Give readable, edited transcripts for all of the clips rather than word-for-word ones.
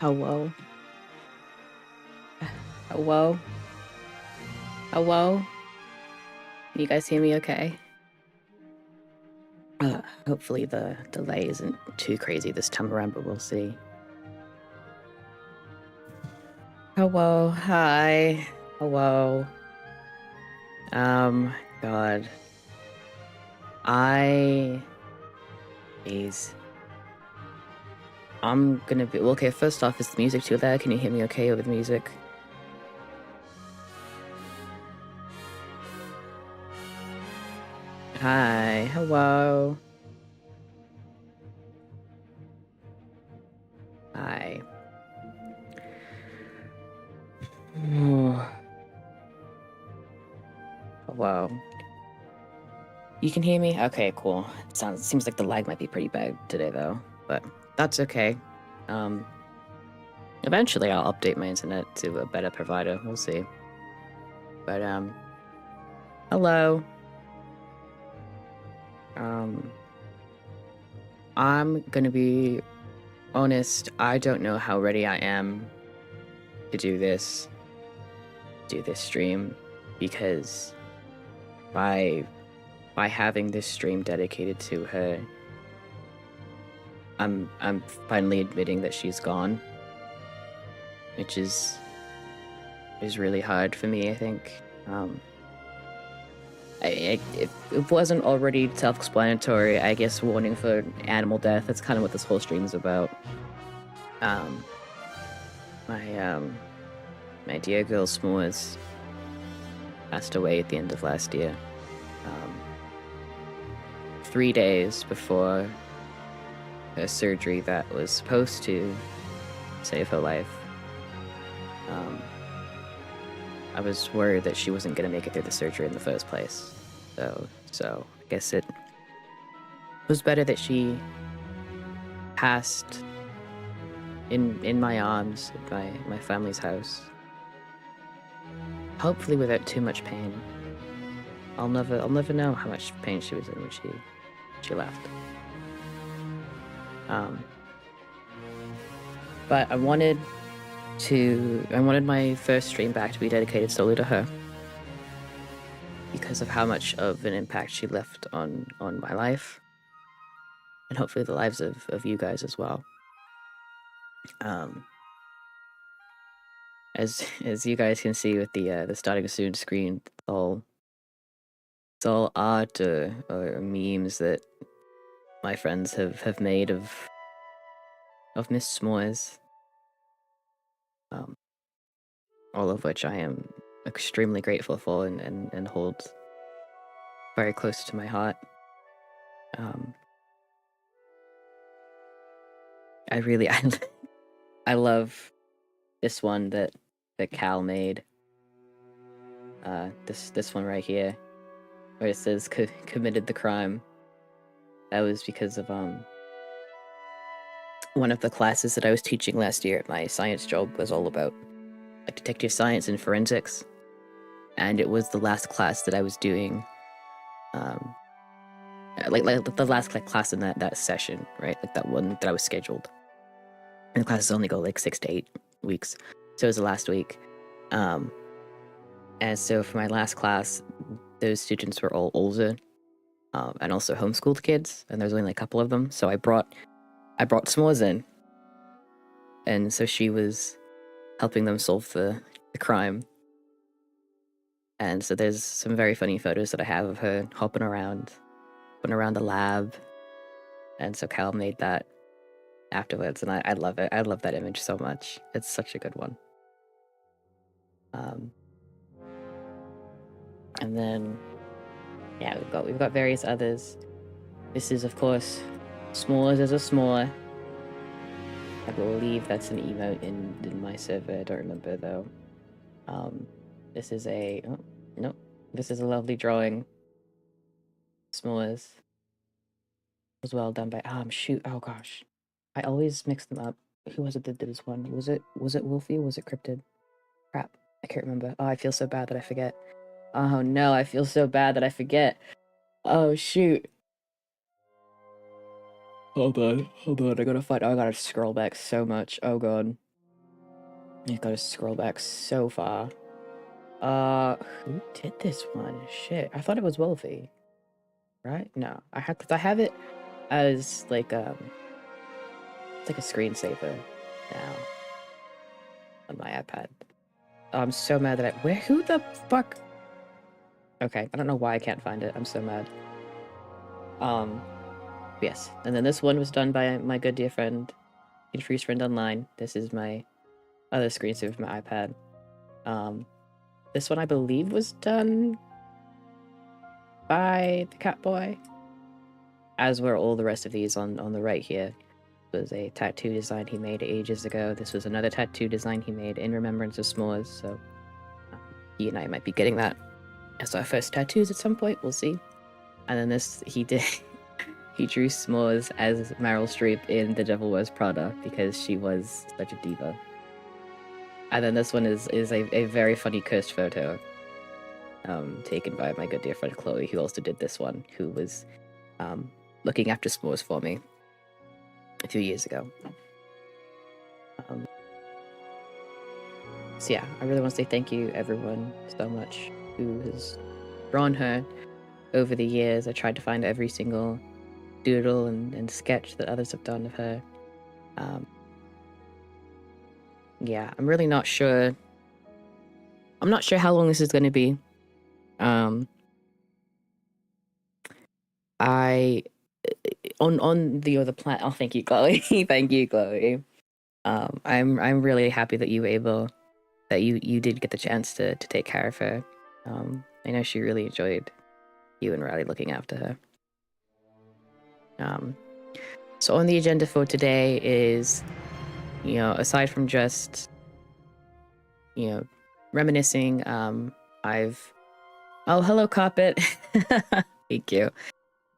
Hello? Hello? Hello? Can you guys hear me okay? Hopefully the delay isn't too crazy this time around, but we'll see. Hello, hi, hello. God. Jeez. I'm gonna be, okay, first off, is the music too loud? Can you hear me okay over the music? Hi, hello. Hi. Hello. You can hear me? Okay, cool. Seems like the lag might be pretty bad today though, but that's okay. Eventually I'll update my internet to a better provider. We'll see. But hello. I'm gonna be honest, I don't know how ready I am to do this stream, because by having this stream dedicated to her, I'm finally admitting that she's gone, which is really hard for me, I think. If it wasn't already self-explanatory, I guess warning for animal death. That's kind of what this whole stream is about. My dear girl S'mores passed away at the end of last year. 3 days before her surgery that was supposed to save her life. I was worried that she wasn't going to make it through the surgery in the first place. So I guess it was better that she passed in my arms at my family's house. Hopefully without too much pain. I'll never know how much pain she was in when she left. But I wanted my first stream back to be dedicated solely to her, because of how much of an impact she left on my life, and hopefully the lives of you guys as well. As you guys can see with the starting soon screen, it's all art or memes that my friends have made of Miss S'mores. All of which I am extremely grateful for and hold very close to my heart. I really I love this one that Cal made. This one right here, where it says committed the crime. That was because of one of the classes that I was teaching last year at my science job was all about detective science and forensics, and it was the last class that I was doing. Like the last class in that session, right? Like that one that I was scheduled. And the classes only go like 6 to 8 weeks, so it was the last week. And so for my last class, those students were all older, and also homeschooled kids, and there's only like a couple of them. So I brought S'mores in, and so she was helping them solve the crime. And so there's some very funny photos that I have of her hopping around the lab. And so Cal made that afterwards, and I love it. I love that image so much. It's such a good one. And then, yeah, we've got various others. This is, of course, S'mores as a s'more. I believe that's an emote in my server. I don't remember though. This is a no. This is a lovely drawing. S'mores was well done by shoot. Oh gosh, I always mix them up. Who was it that did this one? Was it Wolfie? Or was it Cryptid? Crap, I can't remember. Oh, I feel so bad that I forget. Oh no, I feel so bad that I forget. Oh shoot. Hold on. I gotta find. Oh, I gotta scroll back so much. Oh god. You gotta scroll back so far. Who did this one? Shit, I thought it was Wolfie. Right? No, I have it as like it's like a screensaver now on my iPad. Oh, I'm so mad that who the fuck? Okay, I don't know why I can't find it. I'm so mad. Yes, and then this one was done by my good dear friend, Freeze Friend Online. This is my other screensaver for my iPad. This one I believe was done by the Catboy, as were all the rest of these on the right here. This was a tattoo design he made ages ago. This was another tattoo design he made in remembrance of S'mores, so he and I might be getting that as our first tattoos at some point. We'll see. And then this, he did. He drew S'mores as Meryl Streep in The Devil Wears Prada because she was such a diva. And then this one is a very funny cursed photo taken by my good dear friend Chloe, who also did this one, who was looking after S'mores for me a few years ago. So yeah, I really want to say thank you everyone so much who has drawn her over the years. I tried to find every single doodle and sketch that others have done of her. Yeah, I'm really not sure. I'm not sure how long this is going to be. On the other planet. Oh, thank you, Chloe. Thank you, Chloe. I'm really happy that you did get the chance to take care of her. I know she really enjoyed you and Riley looking after her. So on the agenda for today is, aside from just, reminiscing, oh, hello, Carpet. Thank you.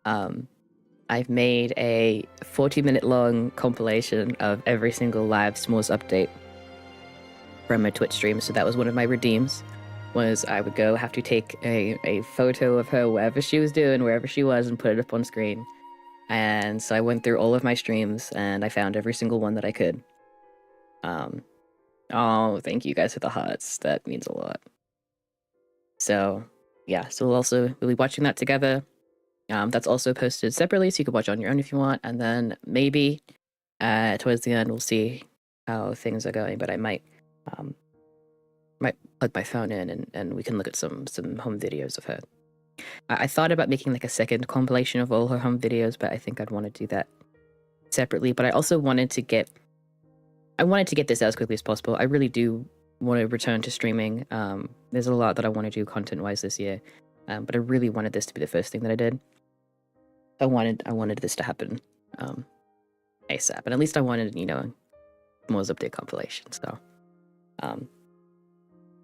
I've made a 40-minute long compilation of every single live S'mores update from my Twitch stream. So that was one of my redeems, was I would have to take a photo of her wherever she was doing, wherever she was, and put it up on screen. And so I went through all of my streams and I found every single one that I could. Oh, thank you guys for the hearts. That means a lot. So yeah, so we'll be watching that together. That's also posted separately, so you can watch on your own if you want. And then maybe towards the end, we'll see how things are going. But I might plug my phone in and we can look at some home videos of her. I thought about making like a second compilation of all her home videos, but I think I'd want to do that separately. But I also wanted to get this out as quickly as possible. I really do want to return to streaming. There's a lot that I want to do content-wise this year, but I really wanted this to be the first thing that I did. I wanted this to happen ASAP, and at least I wanted S'mores update compilation. So,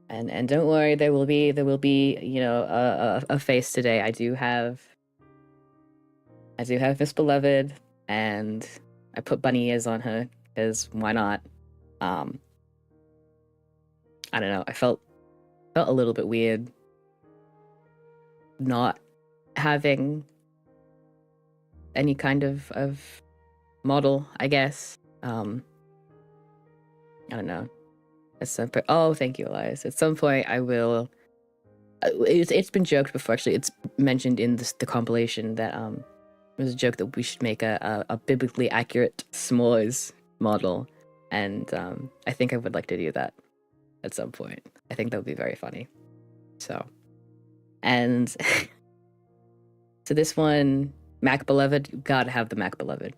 and don't worry, there will be a face today. I do have Miss Beloved, and I put bunny ears on her because why not? I don't know. I felt a little bit weird not having any kind of model, I guess. I don't know. At some point, oh, thank you, Elias. At some point, I will. It's been joked before. Actually, it's mentioned in the compilation that it was a joke that we should make a biblically accurate S'mores model, and I think I would like to do that at some point. I think that would be very funny. So, and so this one, Mac Beloved, gotta have the Mac Beloved.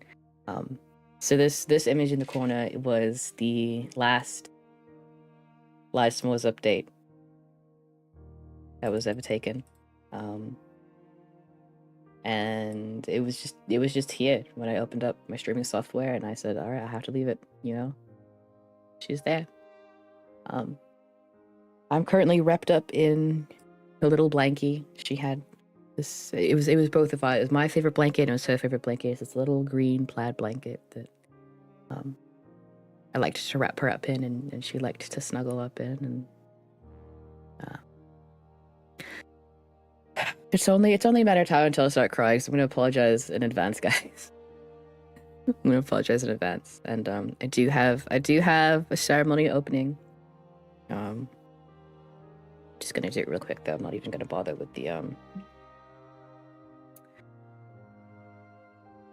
So this image in the corner was the last live S'mores update that was ever taken, and it was just here when I opened up my streaming software, and I said, all right, I have to leave it. She's there. I'm currently wrapped up in a little blankie. She had this. It was both of us. It was my favorite blanket and it was her favorite blanket. It's this little green plaid blanket that I liked to wrap her up in, and she liked to snuggle up in. And it's only a matter of time until I start crying. So I'm gonna apologize in advance, guys. I'm gonna apologize in advance. And I do have a ceremony opening Just gonna do it real quick though. I'm not even gonna bother with the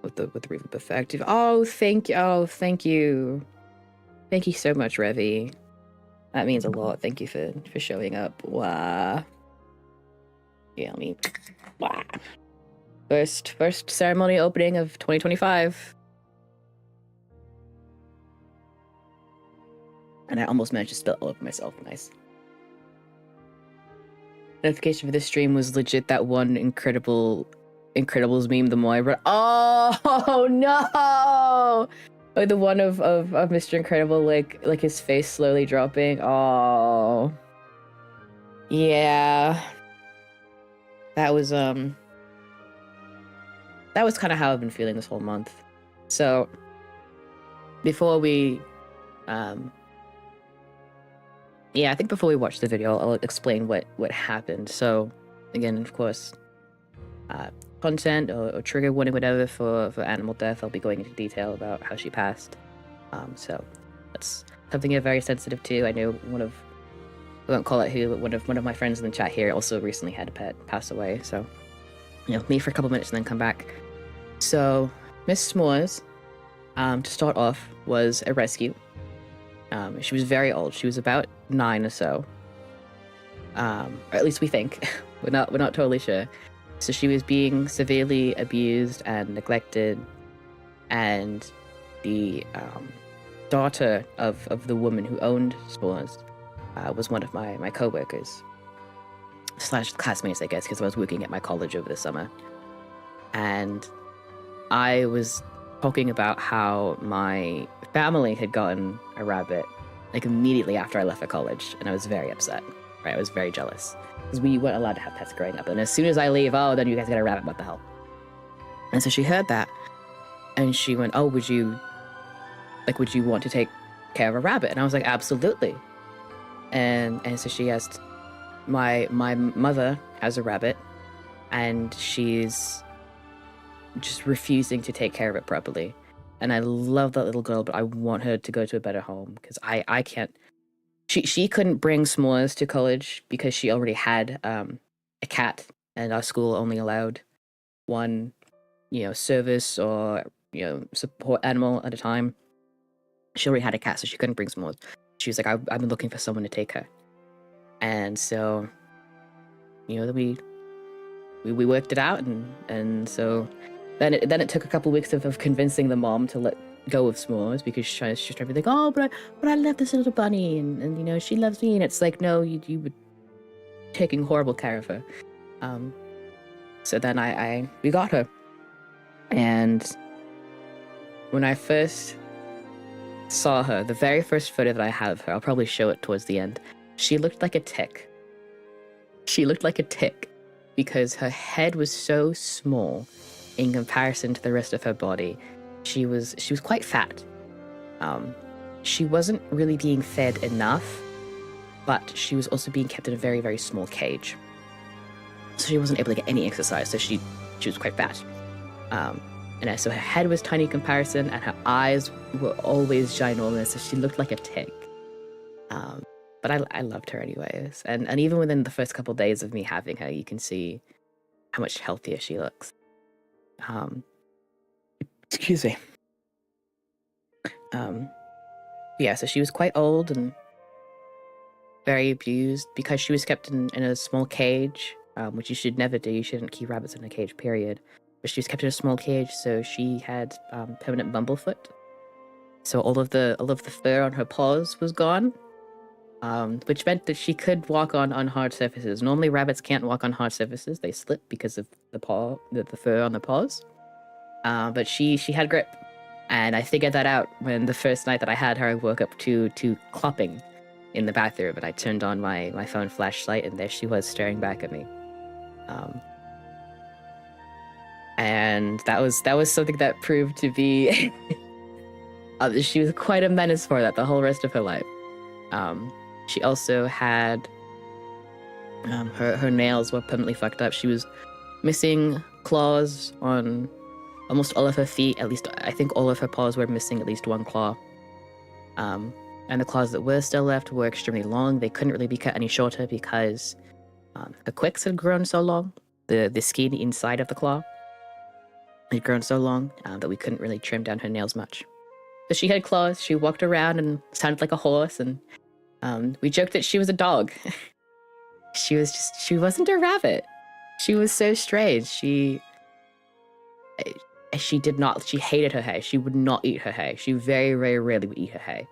with the reverb effect. Oh, thank you. Oh, thank you. Thank you so much, Revy. That means a lot. Thank you for showing up. Wow. Yeah, let me. Wow. First ceremony opening of 2025. And I almost managed to spill all over myself. Nice. Notification for this stream was legit that one Incredibles meme. The more I read, oh no! Oh, the one of Mr. Incredible, like his face slowly dropping. Oh, yeah. That was kind of how I've been feeling this whole month. So before we yeah, I think before we watch the video, I'll explain what happened. So again, of course, content or trigger warning, whatever, for animal death. I'll be going into detail about how she passed. So that's something you're very sensitive to. I know I won't call it who, but one of my friends in the chat here also recently had a pet pass away. So, me for a couple minutes and then come back. So Miss S'mores, to start off, was a rescue. She was very old. She was about 9 or so. Or at least we think. we're not totally sure. So she was being severely abused and neglected, and the daughter of the woman who owned S'mores was one of my co-workers / classmates, I guess, because I was working at my college over the summer. And I was talking about how my family had gotten a rabbit like immediately after I left for college, and I was very upset. Right, I was very jealous because we weren't allowed to have pets growing up. And as soon as I leave, oh, then you guys get a rabbit. What the hell? And so she heard that, and she went, "Oh, would you want to take care of a rabbit?" And I was like, "Absolutely." And so she asked, my mother has a rabbit, and she's just refusing to take care of it properly. And I love that little girl, but I want her to go to a better home because I can't. She couldn't bring S'mores to college because she already had a cat, and our school only allowed one, service or support animal at a time. She already had a cat, so she couldn't bring S'mores. She was like, I've been looking for someone to take her, and so we worked it out, and so then it took a couple weeks of convincing the mom to let go of S'mores because she's trying to be like, oh, but I love this little bunny, and she loves me, and it's like, no, you were taking horrible care of her. So then we got her, and when I first saw her, the very first photo that I have of her, I'll probably show it towards the end. She looked like a tick. She looked like a tick because her head was so small in comparison to the rest of her body. She was quite fat. She wasn't really being fed enough, but she was also being kept in a very, very small cage. So she wasn't able to get any exercise, so she was quite fat. And so her head was tiny in comparison, and her eyes were always ginormous, so she looked like a tick. But I loved her anyways. And even within the first couple of days of me having her, you can see how much healthier she looks. Excuse me. Yeah, so she was quite old and very abused because she was kept in a small cage, which you should never do. You shouldn't keep rabbits in a cage, period. But she was kept in a small cage, so she had permanent bumblefoot. So all of the fur on her paws was gone, which meant that she could walk on hard surfaces. Normally, rabbits can't walk on hard surfaces; they slip because of the fur on the paws. But she had grip, and I figured that out when the first night that I had her. I woke up to clopping in the bathroom, and I turned on my phone flashlight, and there she was staring back at me. And that was something that proved to be she was quite a menace for that the whole rest of her life. She also had her nails were permanently fucked up. She was missing claws on almost all of her feet. At least I think all of her paws were missing at least one claw. And And the claws that were still left were extremely long. They couldn't really be cut any shorter because her quicks had grown so long. The skin inside of the claw had grown so long that we couldn't really trim down her nails much. So she had claws. She walked around and sounded like a horse. And we joked that she was a dog. She wasn't a rabbit. She was so strange. She hated her hay. She would not eat her hay. She very, very rarely would eat her hay.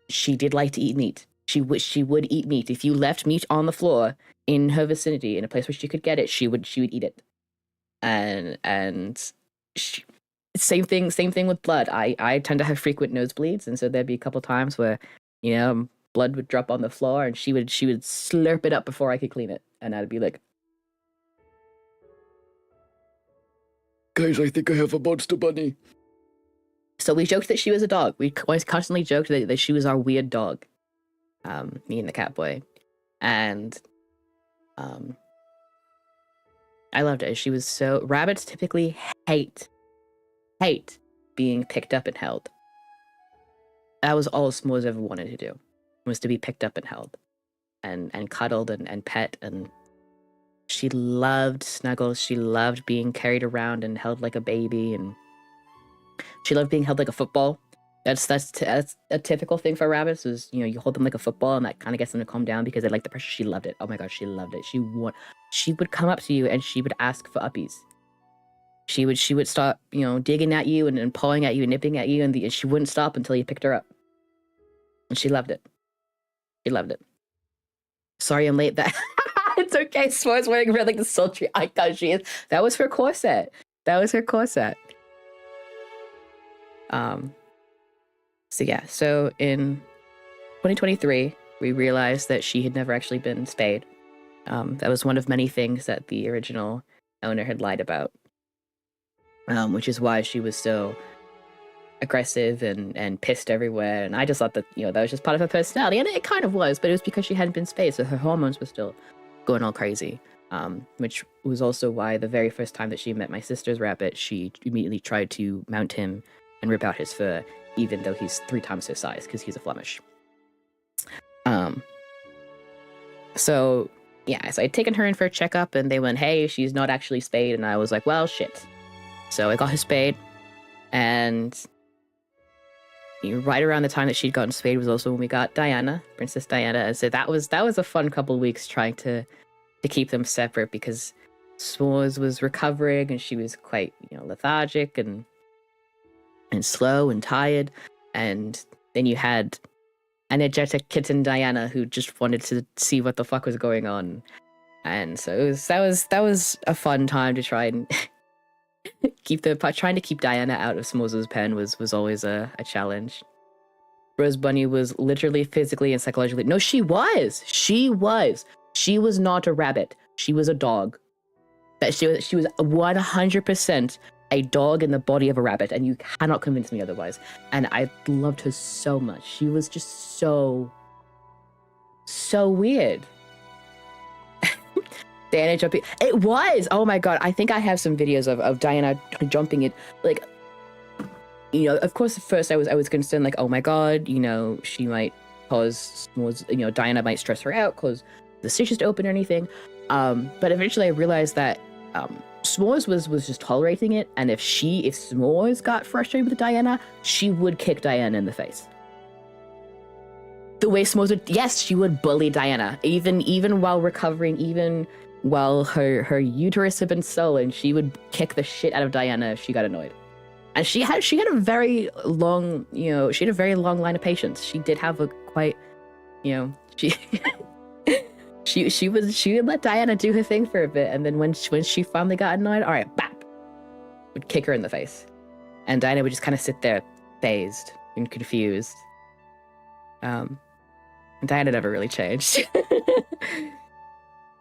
She did like to eat meat. She would eat meat. If you left meat on the floor in her vicinity, in a place where she could get it, she would eat it. And same thing with blood. I tend to have frequent nosebleeds, and so there'd be a couple times where, blood would drop on the floor, and she would slurp it up before I could clean it, and I'd be like, "Guys, I think I have a monster bunny." So we joked that she was a dog. We constantly joked that she was our weird dog, me and the cat boy, and I loved it. She was so. Rabbits typically hate being picked up and held. That was all S'mores ever wanted to do, was to be picked up and held, and cuddled and pet. And she loved snuggles. She loved being carried around and held like a baby, and she loved being held like a football. That's a typical thing for rabbits. Is you hold them like a football, and that kind of gets them to calm down because they like the pressure. She loved it. Oh my god, she loved it. She would come up to you and she would ask for uppies. She would start digging at you and pawing at you and nipping at you, and she wouldn't stop until you picked her up. And she loved it. She loved it. Sorry, I'm late. That it's okay. S'mores wearing red like the sultry icon she is. That was her corset. So in 2023, we realized that she had never actually been spayed. That was one of many things that the original owner had lied about, which is why she was so aggressive and pissed everywhere. And I just thought that, that was just part of her personality. And it kind of was, but it was because she hadn't been spayed, so her hormones were still going all crazy, which was also why the very first time that she met my sister's rabbit, she immediately tried to mount him and rip out his fur, even though he's 3 times his size, because he's a Flemish. So I'd taken her in for a checkup, and they went, "Hey, she's not actually spayed." And I was like, well, shit. So I got her spayed, and right around the time that she'd gotten spayed was also when we got Diana, Princess Diana. And so that was a fun couple of weeks trying to keep them separate, because S'mores was recovering, and she was quite, lethargic and slow and tired. And then you had energetic kitten Diana, who just wanted to see what the fuck was going on. And so that was a fun time to try and trying to keep Diana out of S'mores' pen was always a challenge. Rose Bunny was literally, physically, and psychologically. No, she was not a rabbit. She was a dog. That she was 100% a dog in the body of a rabbit, and you cannot convince me otherwise. And I loved her so much. She was just so weird. Diana jumping. It was. Oh my god. I think I have some videos of Diana jumping it. Like, of course, at first I was concerned, like, oh my god, she might cause S'mores, Diana might stress her out, cause the stitches to open or anything. But eventually I realized that S'mores was just tolerating it, and if S'mores got frustrated with Diana, she would kick Diana in the face. The way S'mores would, yes, she would bully Diana, even while recovering, even while her uterus had been stolen, she would kick the shit out of Diana if she got annoyed. And she had a very long, she had a very long line of patience. She did have a quite, she would let Diana do her thing for a bit, and then when she finally got annoyed, all right, bap, would kick her in the face, and Diana would just kind of sit there, phased and confused. Diana never really changed.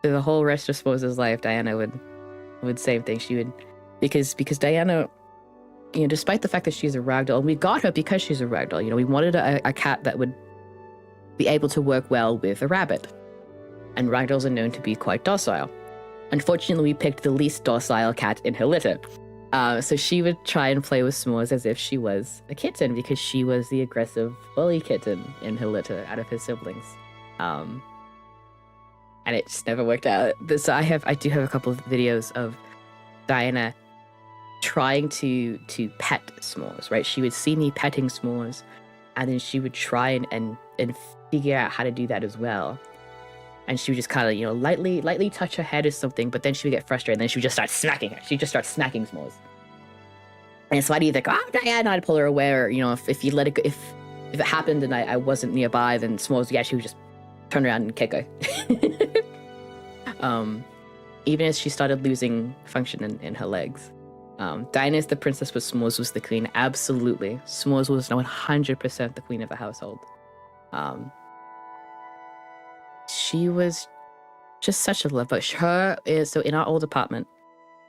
The whole rest of S'mores' life, Diana would same thing. She would, because Diana, despite the fact that she's a ragdoll, and we got her because she's a ragdoll. We wanted a cat that would be able to work well with a rabbit. And ragdolls are known to be quite docile. Unfortunately, we picked the least docile cat in her litter. So she would try and play with S'mores as if she was a kitten because she was the aggressive bully kitten in her litter out of his siblings. And it just never worked out. So I do have a couple of videos of Diana trying to pet S'mores, right? She would see me petting S'mores, and then she would try and figure out how to do that as well. And she would just kind of, lightly touch her head or something, but then she would get frustrated, and then she would just start smacking her. She'd just start smacking S'mores. And so I'd either go, oh, Diana, I'd pull her away, or, if you let it go, if it happened and I wasn't nearby, then S'mores, she would just turn around and kick her. Even as she started losing function in her legs. Diana is the princess, but S'mores was the queen. Absolutely. S'mores was 100% the queen of the household. She was just such a love. But so in our old apartment,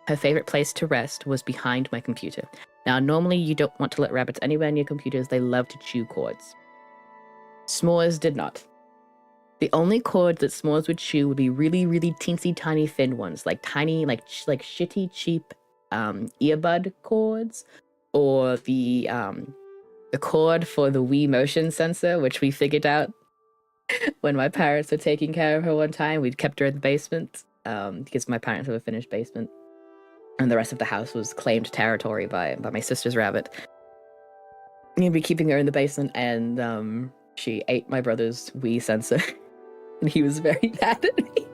her favorite place to rest was behind my computer. Now, normally you don't want to let rabbits anywhere near computers. They love to chew cords. S'mores did not. The only cords that S'mores would chew would be really, really teensy tiny thin ones, like tiny, like shitty, cheap earbud cords, or the cord for the Wii motion sensor, which we figured out when my parents were taking care of her one time. We'd kept her in the basement because my parents have a finished basement, and the rest of the house was claimed territory by my sister's rabbit. We'd be keeping her in the basement, and she ate my brother's Wii sensor. And he was very mad at me.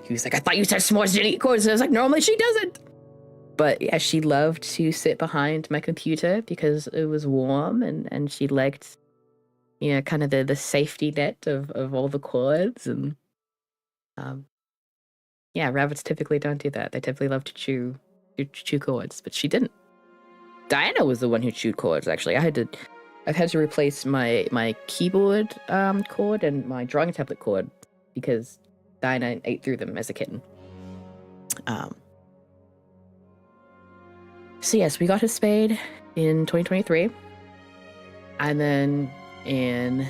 He was like, I thought you said S'mores didn't eat cords. And I was like, normally she doesn't. But yeah, she loved to sit behind my computer because it was warm, and she liked, kind of the safety net of all the cords. And yeah, rabbits typically don't do that. They typically love to chew cords, but she didn't. Diana was the one who chewed cords, actually. I've had to replace my keyboard cord and my drawing tablet cord because Diana ate through them as a kitten. So yes, we got her spayed in 2023. And then in,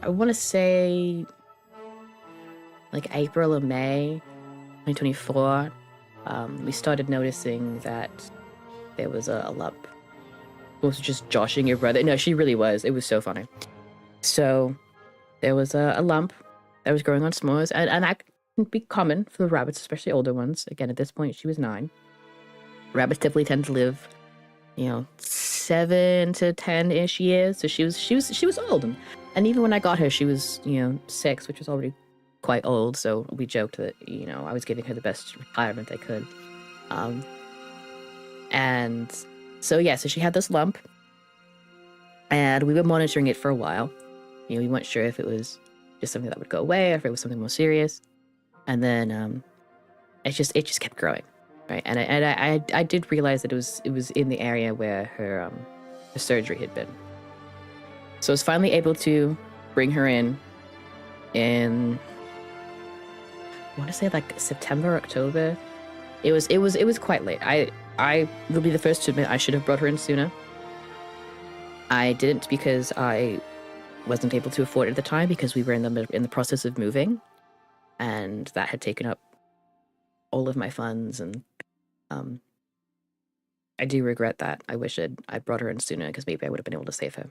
I want to say, like April or May 2024, we started noticing that there was a lump. Was just joshing your brother. No, she really was. It was so funny. So there was a lump that was growing on S'mores, and that can be common for the rabbits, especially older ones. Again, at this point, she was 9. Rabbits typically tend to live, 7 to 10-ish years. So she was old, and even when I got her, she was 6, which was already quite old. So we joked that I was giving her the best retirement I could, and. So yeah, so she had this lump, and we were monitoring it for a while. We weren't sure if it was just something that would go away or if it was something more serious. And then it just kept growing, right? And I did realize that it was in the area where her surgery had been. So I was finally able to bring her in I want to say like September, October. It was quite late. I will be the first to admit I should have brought her in sooner. I didn't because I wasn't able to afford it at the time because we were in the process of moving, and that had taken up all of my funds, and I do regret that. I wish I brought her in sooner because maybe I would have been able to save her.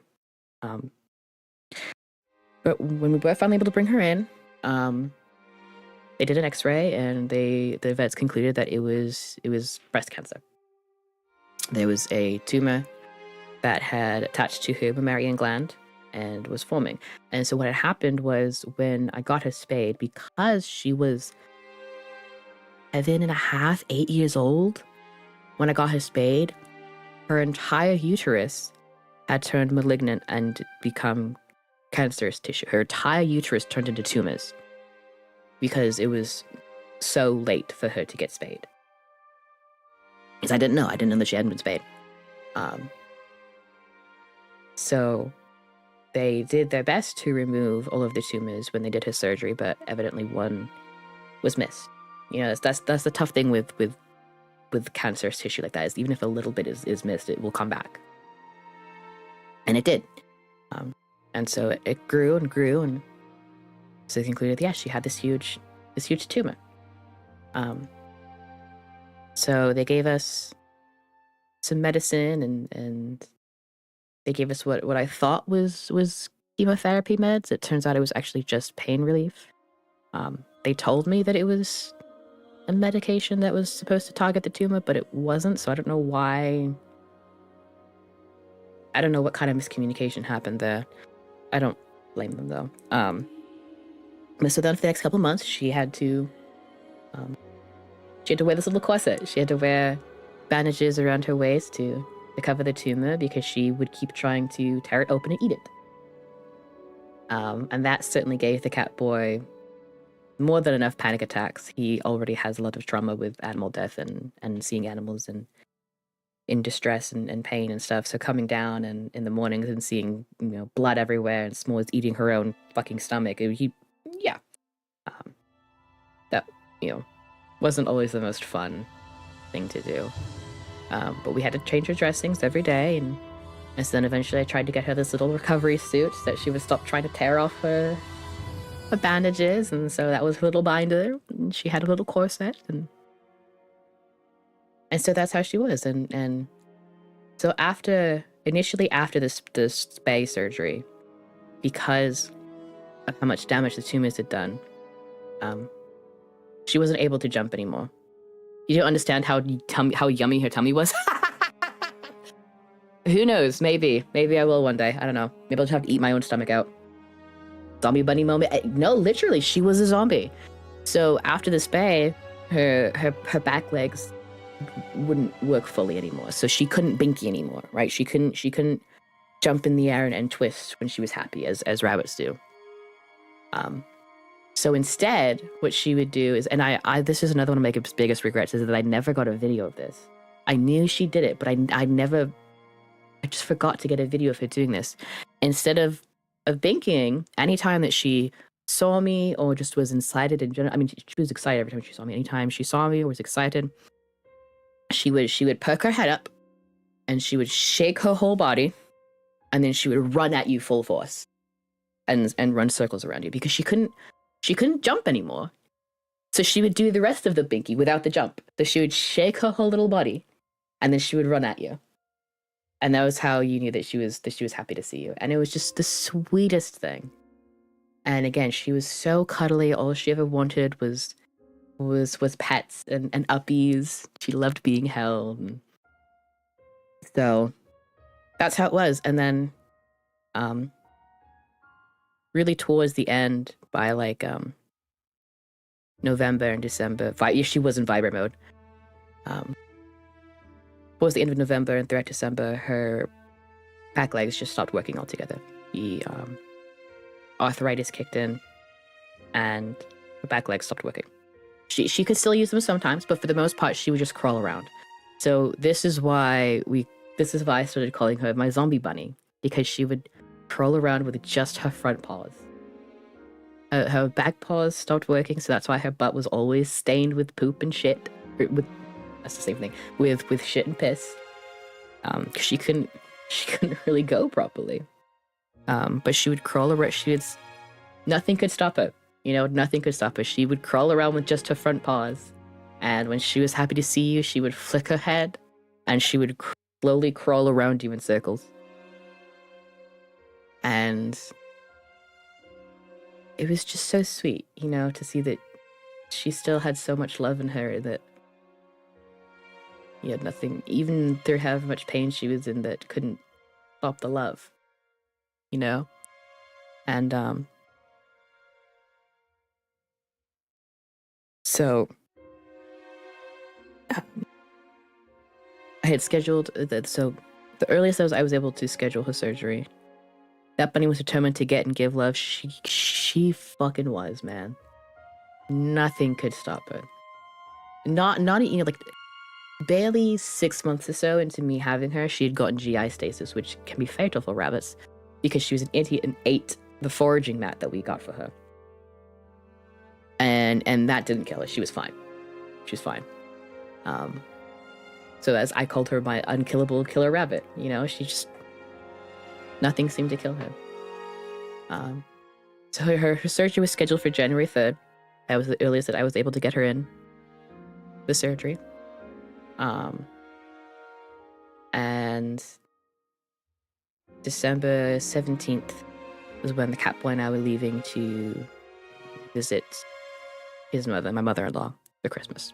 But when we were finally able to bring her in, they did an X-ray, and the vets concluded that it was breast cancer. There was a tumor that had attached to her mammalian gland and was forming. And so what had happened was when I got her spayed, because she was 7.5, 8 years old, when I got her spayed, her entire uterus had turned malignant and become cancerous tissue. Her entire uterus turned into tumors because it was so late for her to get spayed. Because I didn't know that she hadn't been spayed. So they did their best to remove all of the tumors when they did her surgery, but evidently one was missed. That's the tough thing with cancerous tissue like that, is even if a little bit is missed, it will come back. And it did. And so it grew and grew, and so they concluded, yeah, she had this huge tumor. So they gave us some medicine and they gave us what I thought was chemotherapy meds. It turns out it was actually just pain relief. They told me that it was a medication that was supposed to target the tumor, but it wasn't. So I don't know why. I don't know what kind of miscommunication happened there. I don't blame them though. So then for the next couple of months, she had to wear this little corset. She had to wear bandages around her waist to cover the tumor because she would keep trying to tear it open and eat it. And that certainly gave the cat boy more than enough panic attacks. He already has a lot of trauma with animal death and seeing animals in distress and pain and stuff. So coming down and in the mornings and seeing, blood everywhere and S'mores eating her own fucking stomach. That, wasn't always the most fun thing to do. But we had to change her dressings every day. And so then eventually I tried to get her this little recovery suit so that she would stop trying to tear off her bandages. And so that was her little binder. And she had a little corset. And so that's how she was. And so initially after this spay surgery, because of how much damage the tumors had done, she wasn't able to jump anymore. You don't understand how yummy her tummy was? Who knows? Maybe I will one day. I don't know. Maybe I'll just have to eat my own stomach out. Zombie bunny moment. No, literally, she was a zombie. So after the spay, her back legs wouldn't work fully anymore. So she couldn't binky anymore, right? She couldn't jump in the air and twist when she was happy, as rabbits do. So instead, what she would do is, and I this is another one of my biggest regrets, is that I never got a video of this. I knew she did it, but I just forgot to get a video of her doing this. Instead of binking, anytime that she saw me or just was excited in general, I mean, she was excited every time she saw me. Anytime she saw me or was excited, she would perk her head up and she would shake her whole body, and then she would run at you full force and run circles around you because she couldn't jump anymore. So she would do the rest of the binky without the jump. So she would shake her whole little body and then she would run at you. And that was how you knew that she was happy to see you. And it was just the sweetest thing. And again, she was so cuddly. All she ever wanted was pets and uppies. She loved being held. And so that's how it was. And then really towards the end, by like November and December, she was in vibrate mode. Towards the end of November and throughout December, her back legs just stopped working altogether. The arthritis kicked in, and her back legs stopped working. She could still use them sometimes, but for the most part, she would just crawl around. So this is why I started calling her my zombie bunny, because she would crawl around with just her front paws. Her back paws stopped working, so that's why her butt was always stained with poop and shit. That's the same thing, with shit and piss. Because she couldn't really go properly. But she would crawl around. Nothing could stop her. Nothing could stop her. She would crawl around with just her front paws. And when she was happy to see you, she would flick her head, and she would slowly crawl around you in circles. And it was just so sweet, to see that she still had so much love in her, that he had nothing, even through however much pain she was in, that couldn't stop the love, And so I had scheduled that. So the earliest I was able to schedule her surgery, that bunny was determined to get and give love. She fucking was, man. Nothing could stop her. Not like barely 6 months or so into me having her, she had gotten GI stasis, which can be fatal for rabbits, because she was an idiot and ate the foraging mat that we got for her. And that didn't kill her. She was fine. She was fine. So as I called her my unkillable killer rabbit, she just, nothing seemed to kill her. So her surgery was scheduled for January 3rd. That was the earliest that I was able to get her in the surgery. And December 17th was when the cat boy and I were leaving to visit his mother, my mother-in-law, for Christmas.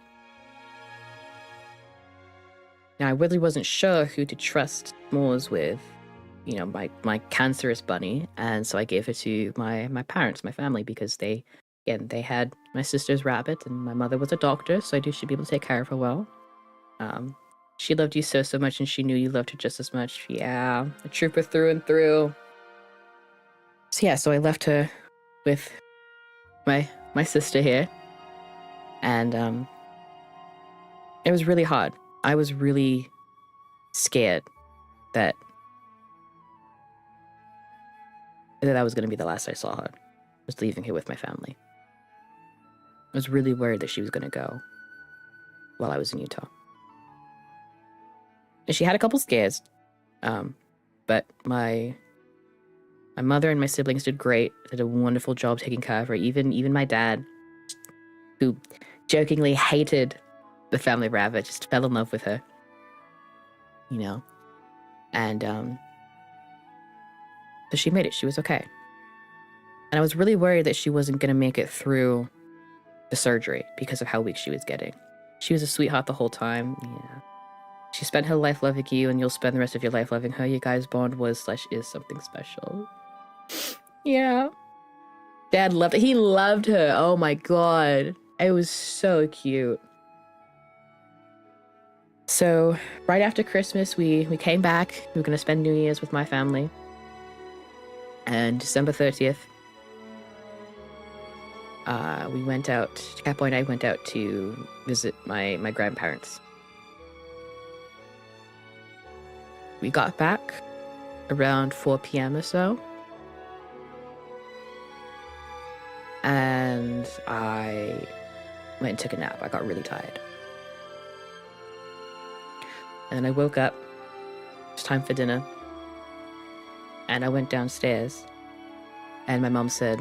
Now, I really wasn't sure who to trust s'mores with, you know, my cancerous bunny, and so I gave her to my parents, my family, because they had my sister's rabbit, and my mother was a doctor, so I knew she'd be able to take care of her well. She loved you so much, and she knew you loved her just as much. Yeah, a trooper through and through. So yeah, so I left her with my sister here, and it was really hard. I was really scared that was going to be the last I saw her. I was leaving her with my family. I was really worried that she was going to go while I was in Utah. And she had a couple scares, but my mother and my siblings did great. Did a wonderful job taking care of her. Even my dad, who jokingly hated the family rabbit, just fell in love with her. You know, and so she made it. She was okay. And I was really worried that she wasn't going to make it through the surgery because of how weak she was getting. She was a sweetheart the whole time. Yeah. She spent her life loving you, and you'll spend the rest of your life loving her. You guys' bond was/is something special. Yeah. Dad loved it. He loved her. Oh my god. It was so cute. So, right after Christmas, we came back. We were going to spend New Year's with my family. And December 30th, we went out, Catboy and I went out to visit my grandparents. We got back around 4 p.m. or so. And I went and took a nap. I got really tired. And I woke up. It was time for dinner. And I went downstairs. And my mom said,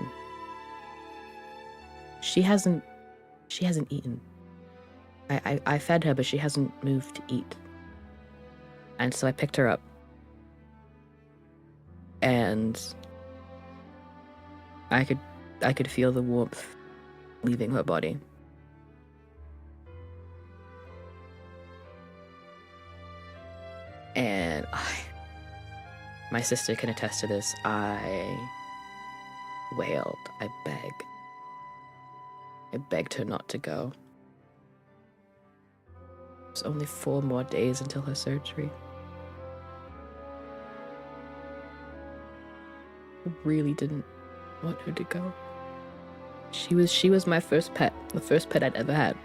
She hasn't eaten. I fed her, but she hasn't moved to eat. And so I picked her up. And I could feel the warmth leaving her body. And my sister can attest to this. I wailed. I begged her not to go. It was only 4 more days until her surgery. I really didn't want her to go. She was my first pet, the first pet I'd ever had.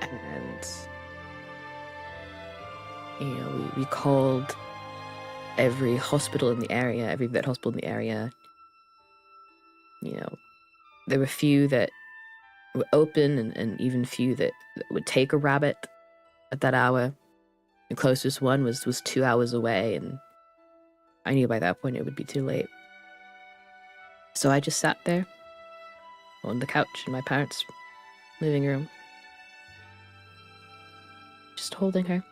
And you know, we called every hospital in the area, every vet hospital in the area. You know, there were few that were open and even few that would take a rabbit at that hour. The closest one was 2 hours away, and I knew by that point it would be too late. So I just sat there on the couch in my parents' living room, just holding her.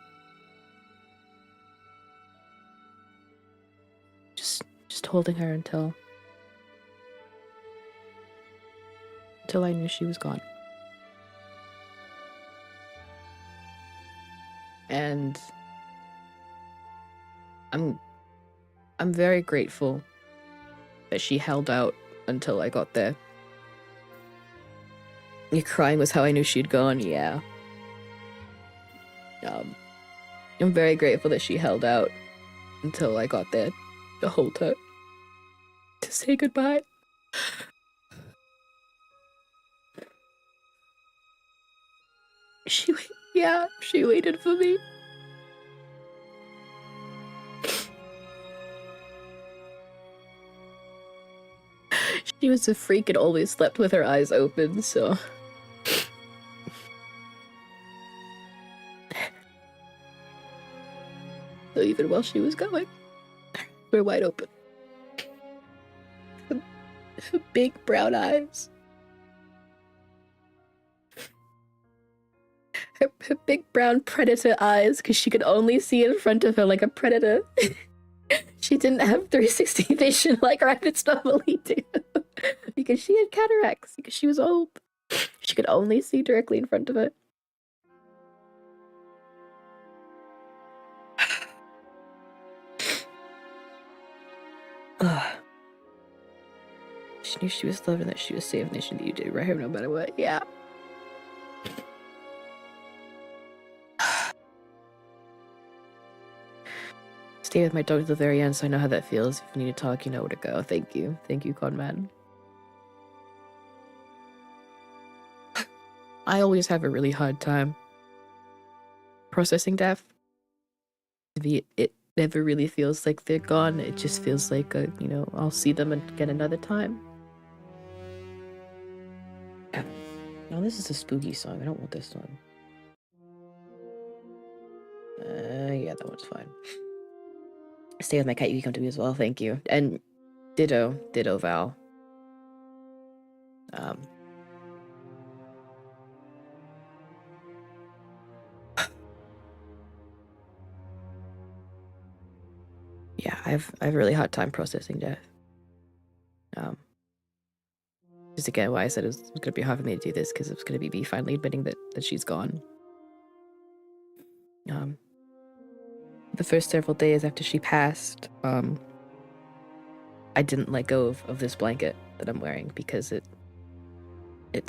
Just holding her until I knew she was gone. And I'm very grateful that she held out until I got there. Me crying was how I knew she'd gone, yeah. I'm very grateful that she held out until I got there to hold her, to say goodbye. She waited for me. She was a freak and always slept with her eyes open, so... So even while she was going, we're wide open. Her big brown eyes. her big brown predator eyes, because she could only see in front of her like a predator. She didn't have 360 vision like rabbits normally do. Because she had cataracts, because she was old. She could only see directly in front of her. She knew she was loved and that she was safe, and she knew you did right no matter what. Yeah. Stay with my dog to the very end, so I know how that feels. If you need to talk, you know where to go. Thank you. Thank you, Conman. I always have a really hard time processing death. It never really feels like they're gone. It just feels like, I'll see them again another time. No, this is a spooky song. I don't want this one. Yeah, that one's fine. Stay with my cat. You can come to me as well. Thank you. And ditto, Val. Yeah, I've a really hard time processing death. Just again, why I said it was going to be hard for me to do this, because it was going to be me finally admitting that she's gone. The first several days after she passed, I didn't let go of this blanket that I'm wearing, because it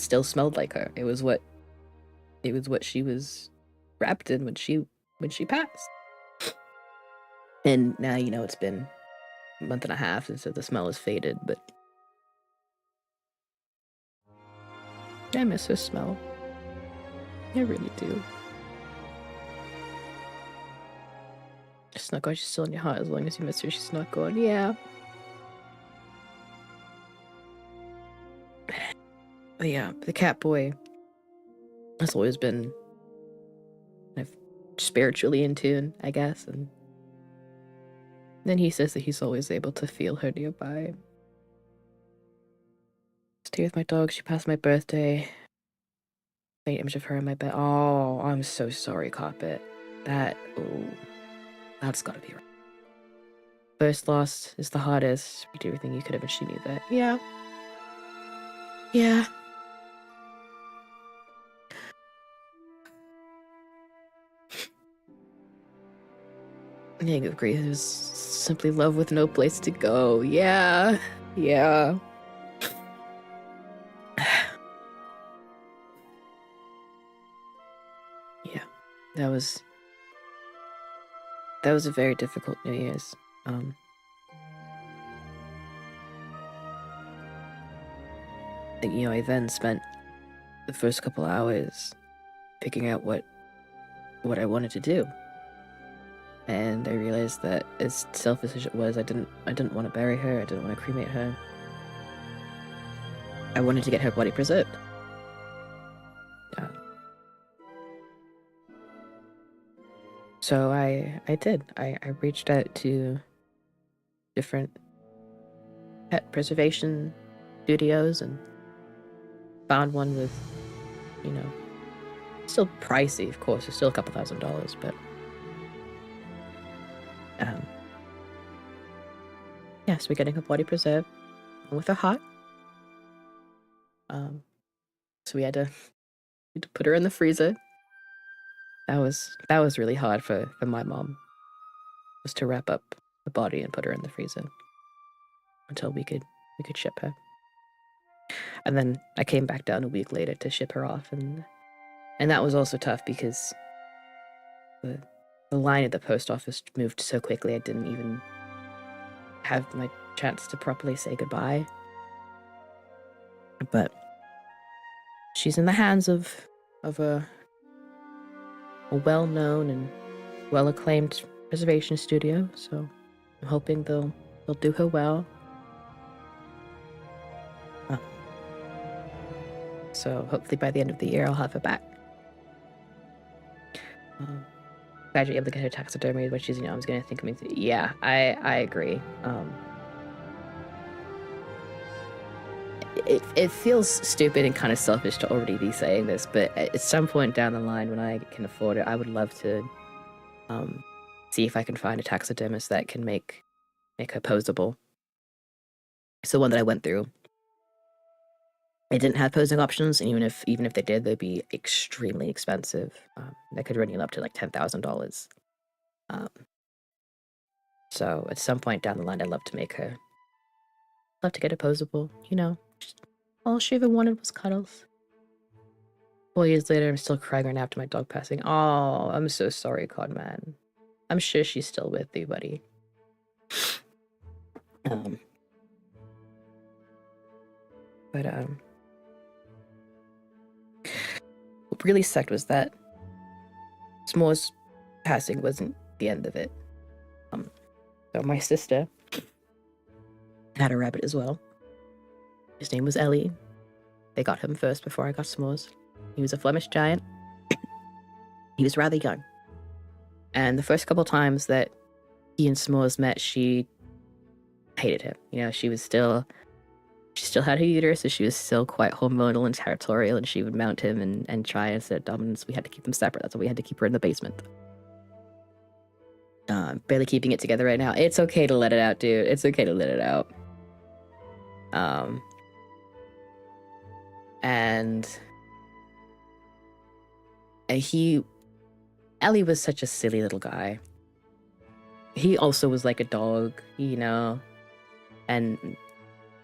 still smelled like her. It was what she was wrapped in when she passed. And now, it's been a month and a half, and so the smell has faded, but I miss her smell. I really do. She's not gone. She's still in your heart. As long as you miss her, she's not gone. Yeah. But yeah, the cat boy has always been kind of spiritually in tune, I guess. And then he says that he's always able to feel her nearby. Stay with my dog. She passed my birthday. Faint image of her in my bed. Oh, I'm so sorry, Carpet. That's gotta be right. First loss is the hardest. You do everything you could have, and she knew that. Yeah. Yeah. Yeah, grieve is simply love with no place to go. Yeah. Yeah. Yeah. That was a very difficult New Year's. I then spent the first couple hours figuring out what I wanted to do. And I realized that as selfish as it was, I didn't want to bury her. I didn't want to cremate her. I wanted to get her body preserved. So I did. I reached out to different pet preservation studios and found one with, still pricey, of course. It's still a couple $1,000s, but so we're getting her body preserved with her heart. So we had to put her in the freezer. That was really hard for my mom, was to wrap up the body and put her in the freezer until we could ship her. And then I came back down a week later to ship her off, and that was also tough because the line at the post office moved so quickly. I didn't even have my chance to properly say goodbye. But she's in the hands of a well-known and well-acclaimed preservation studio, so I'm hoping they'll do her well. So hopefully by the end of the year I'll have her back. Glad you're able to get her taxidermy when she's I was gonna think of me. Yeah, I agree. it feels stupid and kind of selfish to already be saying this, but at some point down the line when I can afford it, I would love to um, see if I can find a taxidermist that can make her posable. So one that I went through, it didn't have posing options, and even if they did, they'd be extremely expensive. That could run you up to like $10,000. Um, so at some point down the line, I'd love to get a posable. All she ever wanted was cuddles. 4 years later, I'm still crying right now after my dog passing. Oh, I'm so sorry, Codman. I'm sure she's still with you, buddy. But what really sucked was that S'more's passing wasn't the end of it. So my sister had a rabbit as well. His name was Ellie. They got him first before I got S'more's. He was a Flemish giant. He was rather young. And the first couple times that he and S'more's met, she hated him. She still had her uterus, so she was still quite hormonal and territorial, and she would mount him and try and assert dominance. We had to keep them separate. That's why we had to keep her in the basement. Barely keeping it together right now. It's okay to let it out, dude. It's okay to let it out. And Ellie was such a silly little guy. He also was like a dog, and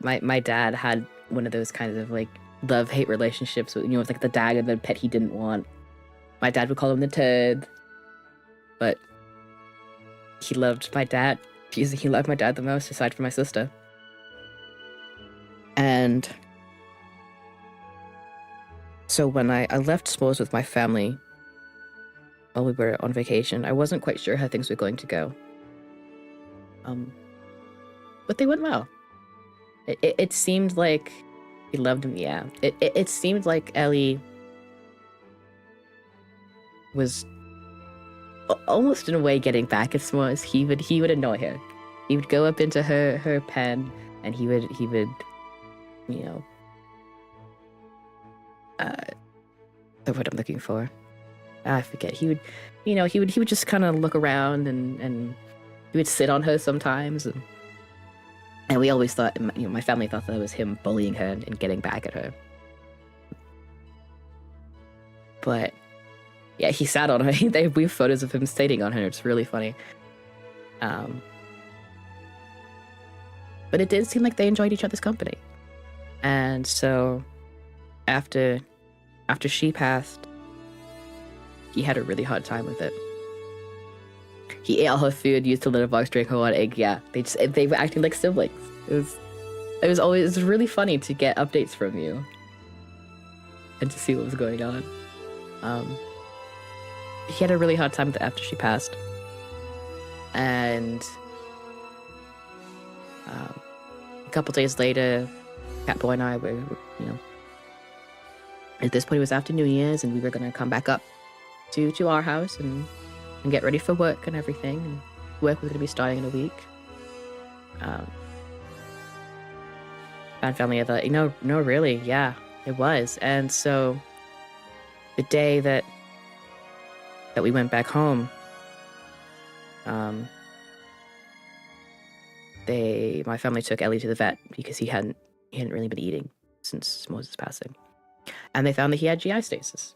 my dad had one of those kinds of like love-hate relationships with like the dad and the pet he didn't want. My dad would call him the turd, but he loved my dad. He loved my dad the most, aside from my sister. And so when I left S'more's with my family while we were on vacation, I wasn't quite sure how things were going to go. But they went well. It seemed like he loved him. Yeah. It seemed like Ellie was almost in a way getting back at S'more's. He would annoy her. He would go up into her pen, and he would the word I'm looking for. I forget. He would just kind of look around, and he would sit on her sometimes, and we always thought, my family thought that it was him bullying her and getting back at her. But yeah, he sat on her. We have photos of him sitting on her. It's really funny. But it did seem like they enjoyed each other's company. And so after she passed, he had a really hard time with it. He ate all her food, used a litter box, drank her water, egg. Yeah, they were acting like siblings. It was really funny to get updates from you and to see what was going on. He had a really hard time with it after she passed, and a couple days later, Catboy and I were, at this point it was after New Year's, and we were gonna come back up to our house and get ready for work and everything. And work was gonna be starting in a week. Found family. I thought, no, really, yeah, it was. And so the day that we went back home, my family took Ellie to the vet because he hadn't really been eating since Moses' passing, and they found that he had GI stasis,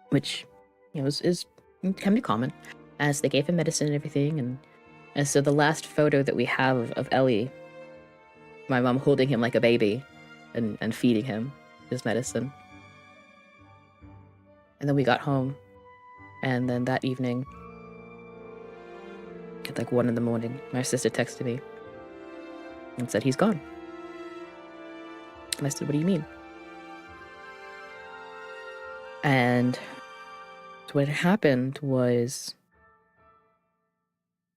which is can be common. As they gave him medicine and everything, and so the last photo that we have of Ellie, my mom holding him like a baby and feeding him his medicine. And then we got home, and then that evening at like 1 a.m, my sister texted me and said, "He's gone." And I said, "What do you mean?" And what had happened was,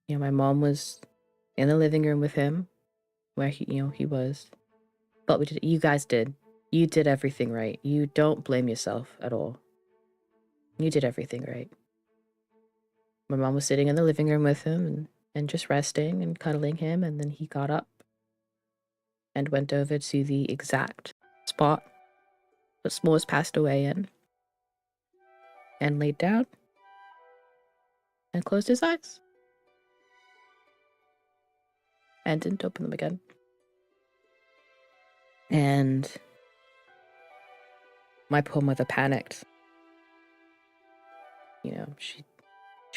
my mom was in the living room with him, where he was. But you did everything right. You don't blame yourself at all. You did everything right. My mom was sitting in the living room with him and just resting and cuddling him, and then he got up and went over to the exact spot that S'mores passed away in and laid down and closed his eyes and didn't open them again. And my poor mother panicked. You know, she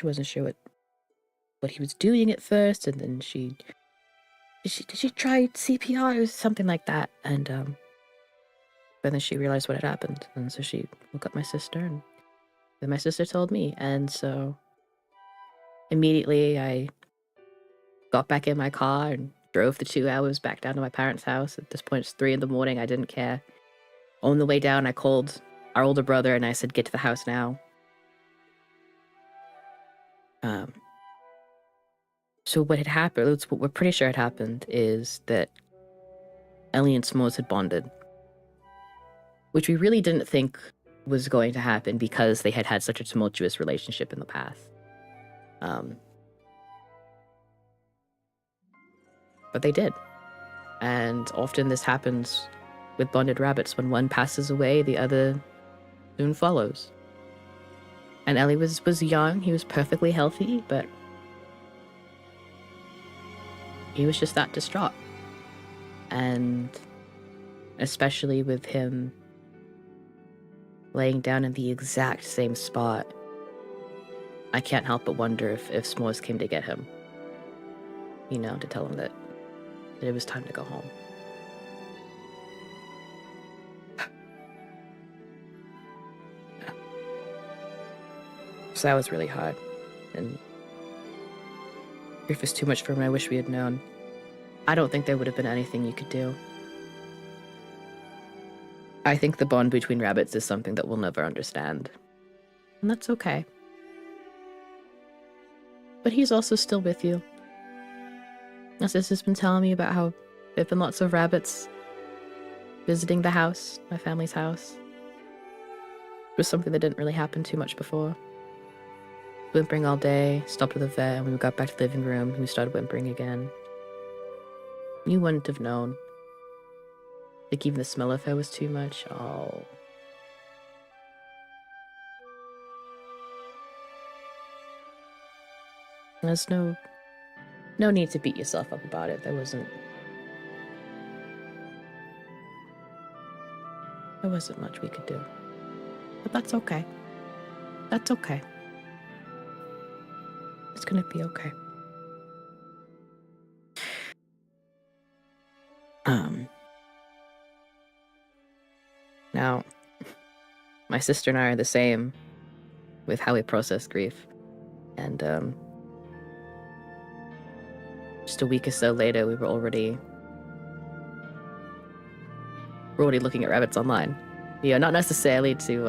wasn't sure what he was doing at first, and then she tried CPR or something like that, and but then she realized what had happened, and so she woke up my sister, and then my sister told me, and so immediately I got back in my car and drove the 2 hours back down to my parents' house. At this point, it's 3 a.m. I didn't care. On the way down, I called our older brother and I said, "Get to the house now." So what had happened, what we're pretty sure had happened, is that Ellie and S'mores had bonded, which we really didn't think was going to happen because they had had such a tumultuous relationship in the past. But they did. And often this happens with bonded rabbits. When one passes away, the other soon follows. And Ellie was young, he was perfectly healthy, but he was just that distraught. And especially with him laying down in the exact same spot, I can't help but wonder if S'mores came to get him. You know, to tell him that it was time to go home. So that was really hard. And grief was too much for him. I wish we had known. I don't think there would have been anything you could do. I think the bond between rabbits is something that we'll never understand. And that's okay. But he's also still with you. My sister's been telling me about how there have been lots of rabbits visiting the house, my family's house. It was something that didn't really happen too much before. Whimpering all day, stopped at the vet, and when we got back to the living room, we started whimpering again. You wouldn't have known. Like, even the smell of her was too much. Oh. There's no need to beat yourself up about it. There wasn't much we could do. But that's okay. That's okay. It's gonna be okay. Now, my sister and I are the same with how we process grief. And just a week or so later, we were already looking at rabbits online. You know, not necessarily to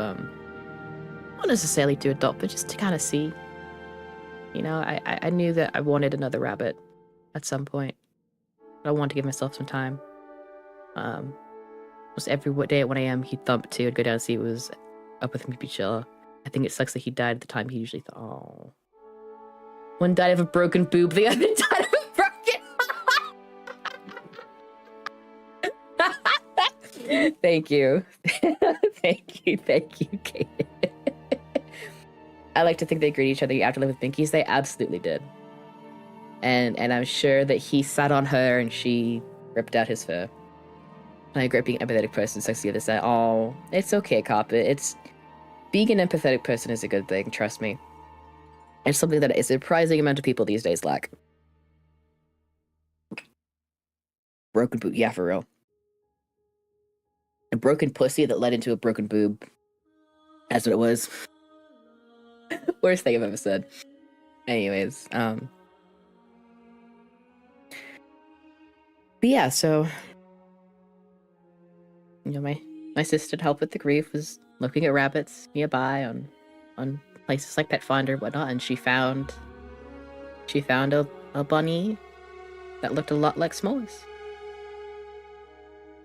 adopt, but just to kind of see. You know, I knew that I wanted another rabbit at some point. But I wanted to give myself some time. Almost every day at 1 a.m. he'd thump too. I'd go down and see it was up with me, be chill. I think it sucks that he died at the time he usually thought, oh. One died of a broken boob, the other died of a broken Thank you. Thank you, Kate. I like to think they greet each other after living with Binkies. They absolutely did. And I'm sure that he sat on her and she ripped out his fur. And I regret being an empathetic person, so I see the other side. Oh, it's okay, Carpet. Being an empathetic person is a good thing, trust me. It's something that a surprising amount of people these days lack. Broken boob, yeah, for real. A broken pussy that led into a broken boob. That's what it was. Worst thing I've ever said. Anyways, but yeah, so you know, my sister to help with the grief was looking at rabbits nearby on places like Pet Finder and whatnot, and she found a bunny that looked a lot like S'mores.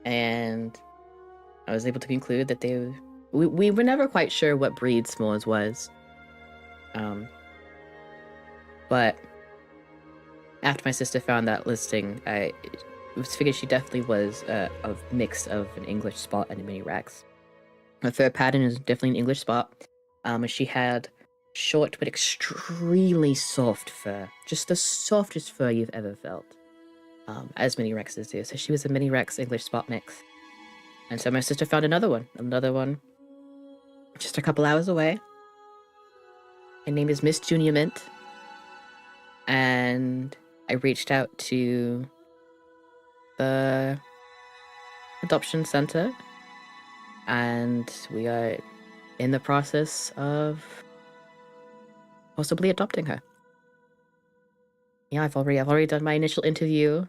And I was able to conclude that we were never quite sure what breed S'mores was. But after my sister found that listing, figured she definitely was a mix of an English spot and a mini Rex. Her fur pattern is definitely an English spot. And she had short but extremely soft fur, just the softest fur you've ever felt, as mini Rexes do. So she was a mini Rex English spot mix. And so my sister found another one, just a couple hours away. Her name is Miss Junior Mint. And I reached out to the adoption center, and we are in the process of possibly adopting her. Yeah, I've already done my initial interview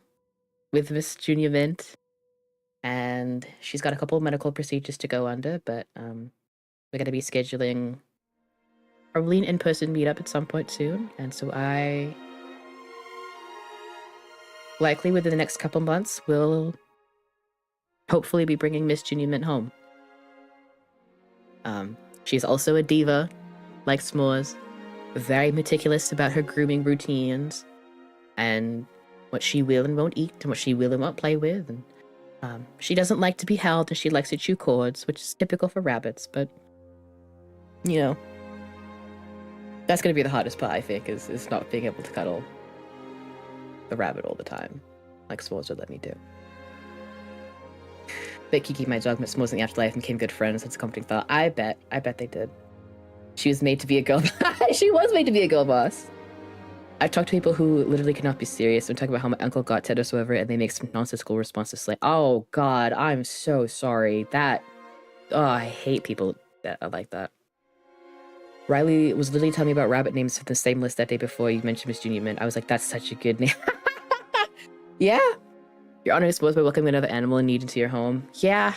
with Miss Junior Mint, and she's got a couple of medical procedures to go under, but we're going to be scheduling probably an in-person meetup at some point soon, and so I likely within the next couple months will hopefully be bringing Miss Junior Mint home. She's also a diva, like S'mores, very meticulous about her grooming routines and what she will and won't eat and what she will and won't play with. And she doesn't like to be held, and she likes to chew cords, which is typical for rabbits. But you know, that's going to be the hardest part, I think, is not being able to cuddle the rabbit all the time, like S'mores would let me do. But Kiki, my dog, met S'mores in the afterlife and became good friends. That's a comforting thought. I bet they did. She was made to be a girl. She was made to be a girl boss. I've talked to people who literally cannot be serious and talk about how my uncle got Ted or so over, and they make some nonsensical responses like, "Oh God, I'm so sorry." I hate people that are like that. Riley was literally telling me about rabbit names for the same list that day before you mentioned Miss Junior Mint. I was like, that's such a good name. Yeah. Your Honor is supposed by welcoming another animal in need into your home. Yeah.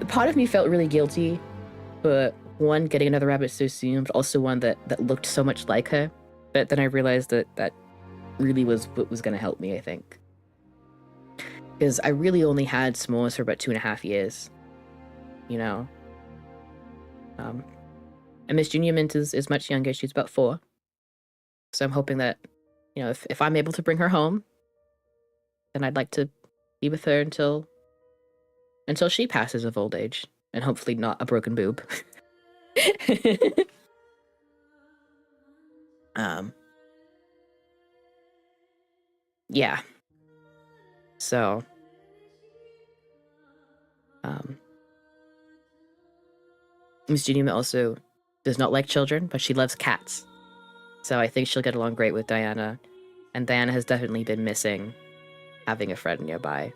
Part of me felt really guilty, but one, getting another rabbit so soon, but also one that looked so much like her. But then I realized that really was what was going to help me, I think. Because I really only had S'mores for about 2.5 years. You know? And Miss Junior Mint is much younger. She's about 4. So I'm hoping that, you know, if I'm able to bring her home, then I'd like to be with her until she passes of old age, and hopefully not a broken boob. Yeah. So, Miss Junior also does not like children, but she loves cats. So I think she'll get along great with Diana, and Diana has definitely been missing having a friend nearby.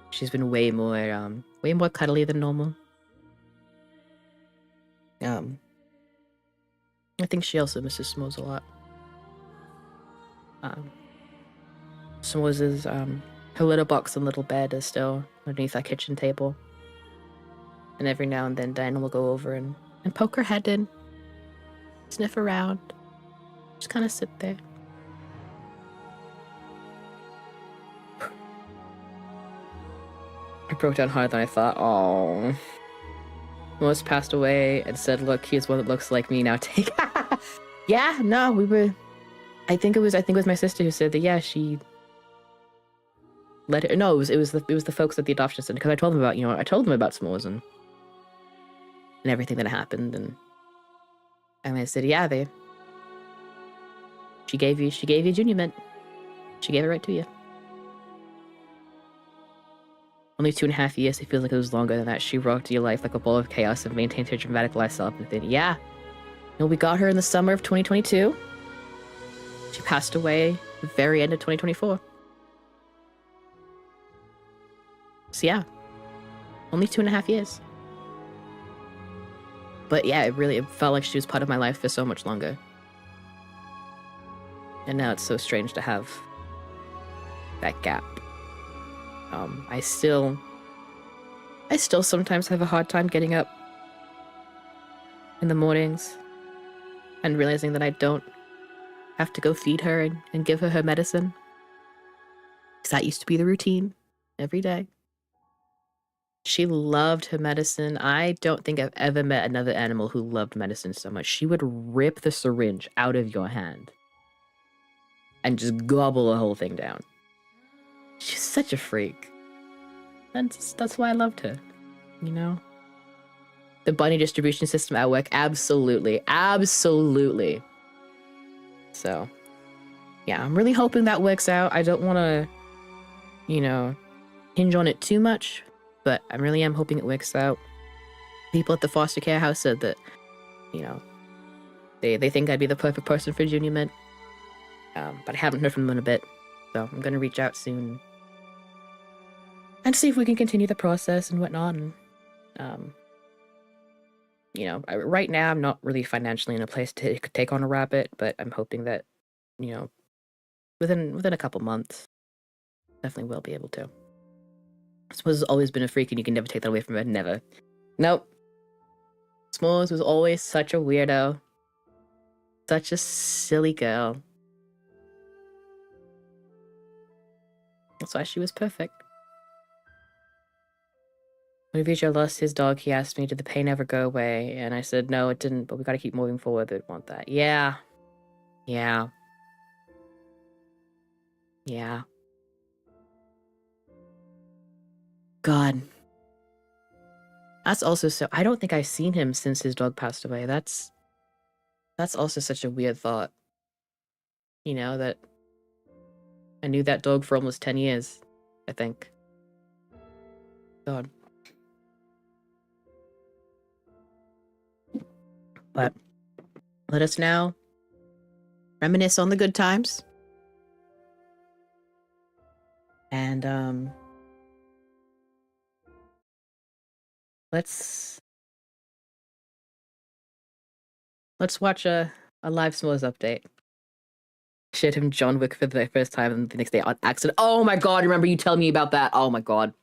She's been way more cuddly than normal. I think she also misses S'mores a lot. S'mores' her little box and little bed is still underneath our kitchen table. And every now and then Diana will go over and poke her head in, sniff around, just kind of sit there. I broke down harder than I thought. Oh, S'mores passed away and said, "Look, here's one that looks like me. Now take." Yeah, no, we were. I think it was my sister who said that. Yeah, she let her. No, it was the folks at the adoption center, because I told them about S'mores and everything that happened, and I said, yeah, she gave you Junior Mint. She gave it right to you. Only 2.5 years. It feels like it was longer than that. She rocked your life like a ball of chaos and maintained her dramatic lifestyle within. Yeah. No, we got her in the summer of 2022. She passed away the very end of 2024. So yeah, only 2.5 years. But yeah, it felt like she was part of my life for so much longer. And now it's so strange to have that gap. I still sometimes have a hard time getting up in the mornings and realizing that I don't have to go feed her and give her medicine. Because that used to be the routine every day. She loved her medicine. I don't think I've ever met another animal who loved medicine so much. She would rip the syringe out of your hand and just gobble the whole thing down. She's such a freak. That's why I loved her, you know? The bunny distribution system at work, absolutely. Absolutely. So, yeah, I'm really hoping that works out. I don't want to, you know, hinge on it too much, but I really am hoping it works out. People at the foster care house said that, you know, they think I'd be the perfect person for Junior Mint. But I haven't heard from them in a bit, so I'm gonna reach out soon and see if we can continue the process and whatnot. And, you know, right now I'm not really financially in a place to take on a rabbit, but I'm hoping that, you know, within a couple months, definitely will be able to. S'mores has always been a freak, and you can never take that away from her. Never. Nope. S'mores was always such a weirdo. Such a silly girl. That's why she was perfect. When Vijay lost his dog, he asked me, did the pain ever go away? And I said, no, it didn't, but we gotta keep moving forward. They want that. Yeah. Yeah. Yeah. God. That's also so... I don't think I've seen him since his dog passed away. That's also such a weird thought. You know, that I knew that dog for almost 10 years, I think. God. But let us now reminisce on the good times. And, let's watch a live s'mores update. Showed him John Wick for the first time, and the next day on accident. Oh my god, remember you telling me about that? Oh my god.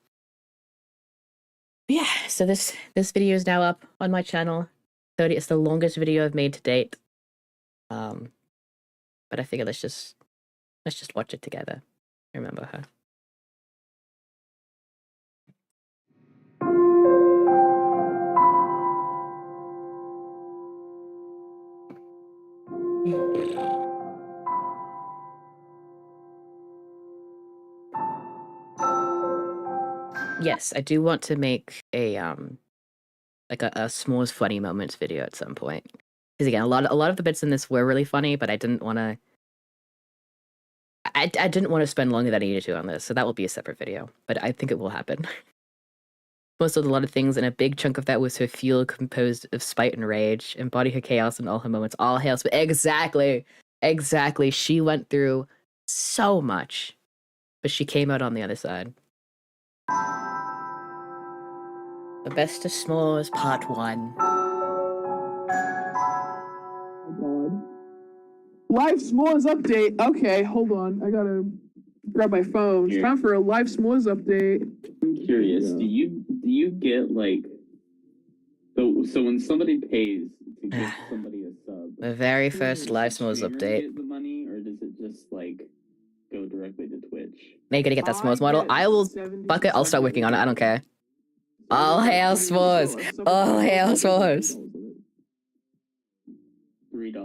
Yeah, so this video is now up on my channel. It's the longest video I've made to date. But I figured let's just watch it together. Remember her. Yes, I do want to make a like a s'mores funny moments video at some point. Because again, a lot of the bits in this were really funny, but I didn't want to. I didn't want to spend longer than I needed to on this, so that will be a separate video. But I think it will happen. Most of a lot of things, and a big chunk of that was her fuel composed of spite and rage, embody her chaos in all her moments. All hail spite. Exactly. She went through so much, but she came out on the other side. The Best of S'mores Part 1. Oh god. Live s'mores update. Okay, hold on. I gotta grab my phone. It's time for a live s'mores update. I'm curious. Yeah. Do you get like so when somebody pays to give somebody a sub? The very first live does s'mores the streamer update. get the money, or does it just like go directly to Twitch? Now you gotta get that s'mores model. I will. Fuck it. I'll start working on it. I don't care. All hail s'mores. All hail s'mores. $3.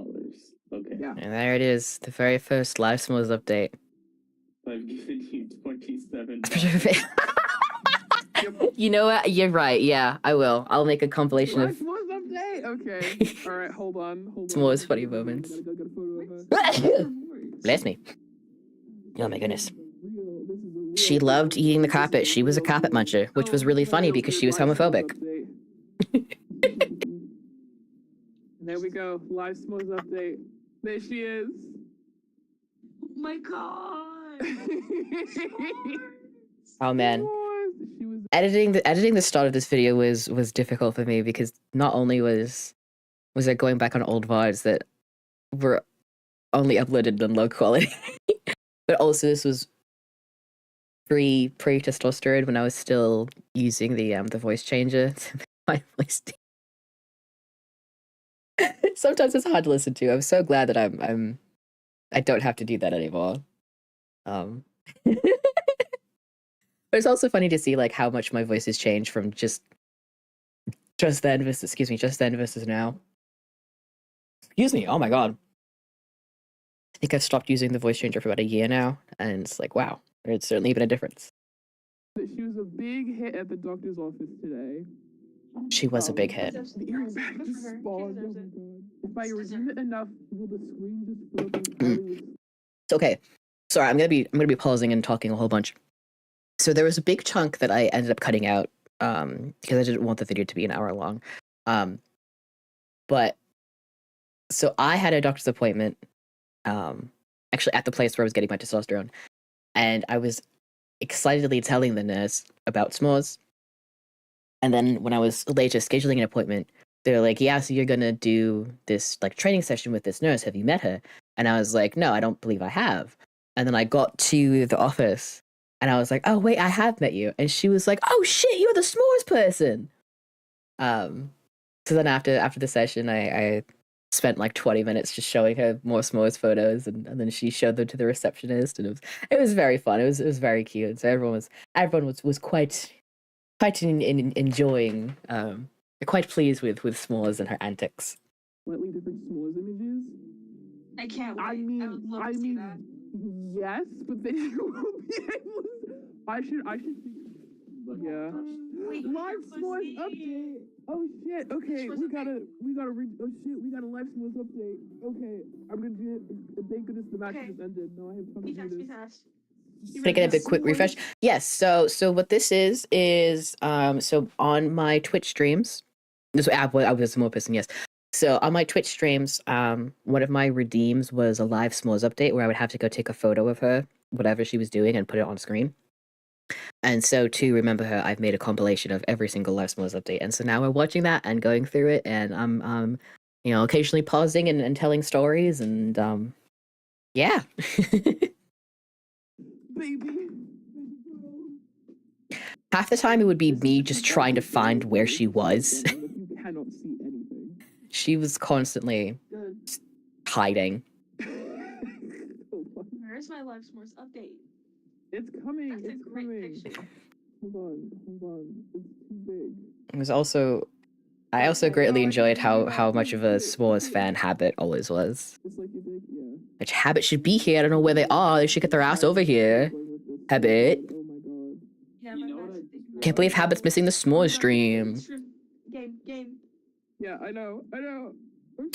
Okay. Yeah. And there it is. The very first live s'mores update. I've given you $27. You know what? You're right. Yeah, I will. I'll make a compilation Live of s'mores update. Okay. All right. Hold on. s'mores funny moments. Gotta get a photo of her. Bless me. Oh my goodness. She loved eating the carpet. She was a carpet muncher, which was really funny because she was homophobic. There we go. Live s'mores update. There she is. Oh my god. Oh man. She was Editing the start of this video was difficult for me because not only was it going back on old VODs that were only uploaded in low quality, but also this was pre-testosterone when I was still using the voice changer to my voice. Sometimes it's hard to listen to. I'm so glad that I don't have to do that anymore. But it's also funny to see like how much my voice has changed from just then versus now. Excuse me. Oh my god. I think I've stopped using the voice changer for about a year now, and it's like, wow, there's certainly been a difference. She was a big hit at the doctor's office today. She was a big hit. The earring back just spawned. Oh my god. If I resume it enough, will the screen just fill up entirely with... Okay, sorry, I'm gonna be pausing and talking a whole bunch. So there was a big chunk that I ended up cutting out because I didn't want the video to be an hour long. But so I had a doctor's appointment actually at the place where I was getting my testosterone, and I was excitedly telling the nurse about s'mores. And then when I was later scheduling an appointment, they were like, yeah, so you're gonna do this like training session with this nurse. Have you met her? And I was like, no, I don't believe I have. And then I got to the office and I was like, oh wait, I have met you. And she was like, oh shit, you're the s'mores person. So then after the session, I spent like 20 minutes just showing her more s'mores photos, and then she showed them to the receptionist, and it was very fun. It was very cute. So everyone was quite enjoying, quite pleased with s'mores and her antics. Slightly different s'mores images. I can't wait. I mean, would love to see that. yes, but then you won't be able to. I should. Yeah. Wait, Live your s'mores pussy. update. Oh shit. Okay, S'mores we gotta. Oh shit, we got a live s'mores update. Okay, I'm gonna do it. Thank goodness the match Okay. just ended. No, I have time Be to fast, do be this. fast. Can I get a bit quick refresh? Yes. So what this is so on my Twitch streams, this I was more person. Yes. So on my Twitch streams, one of my redeems was a live s'mores update where I would have to go take a photo of her, whatever she was doing, and put it on screen. And so to remember her, I've made a compilation of every single live s'mores update. And so now we're watching that and going through it, and I'm occasionally pausing and telling stories, and yeah. Baby. Half the time it would be me just trying to find where she was. You cannot see anything. She was constantly Good. hiding. Where's my live s'mores update? It's coming. That's a It's great coming. picture. Hold on. It's too big. It was also I also greatly enjoyed how much of a s'mores fan Habit always was. Just like you did, yeah. Which Habit should be here. I don't know where they are. They should get their ass over here. Habit. Oh my god. Yeah, You my know bad. what I- Can't believe Habit's missing the s'mores stream. Game. Yeah, I know. I'm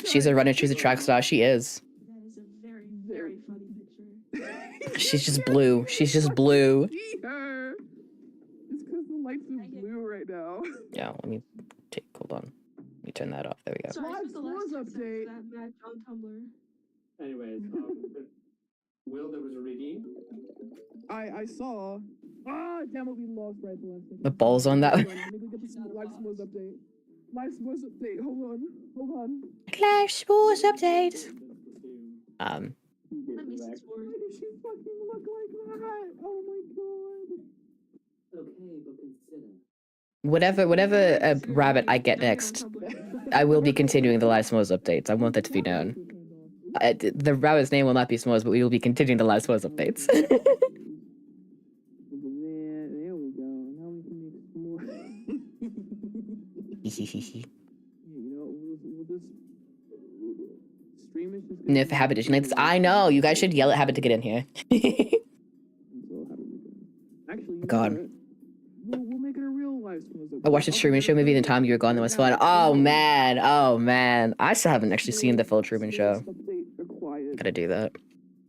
She's a trying. runner, she's a track star, she is. That is a very, very funny picture. She's just blue. She's just blue. See her. It's because the lights are blue right now. Yeah, hold on. Let me turn that off. There we go. Sorry, Live this was the last s'mores text I update. sent that match on Tumblr. Anyways, Will, there was a redeem. I saw. Damn it, we lost right at the last second. The balls on that. Hold on, let me go get the live s'mores update. Live s'mores update. Hold on. Live s'mores update. Let me see s'mores. Why does she fucking look like that? Oh my god. Okay, but consider. Whatever rabbit I get next, I will be continuing the live s'mores updates. I want that to be known. The rabbit's name will not be s'mores, but we will be continuing the live s'mores updates. There we go. Now we can make s'mores. We'll just stream it. Just And if Habit is like this, I know you guys should yell at Habit to get in here. Actually, God. We'll make it a real live s'mores update. I watched the Truman Show movie the time you were gone. That was fun. Oh man. I still haven't actually seen the full Truman Show. Update acquired. Gotta do that.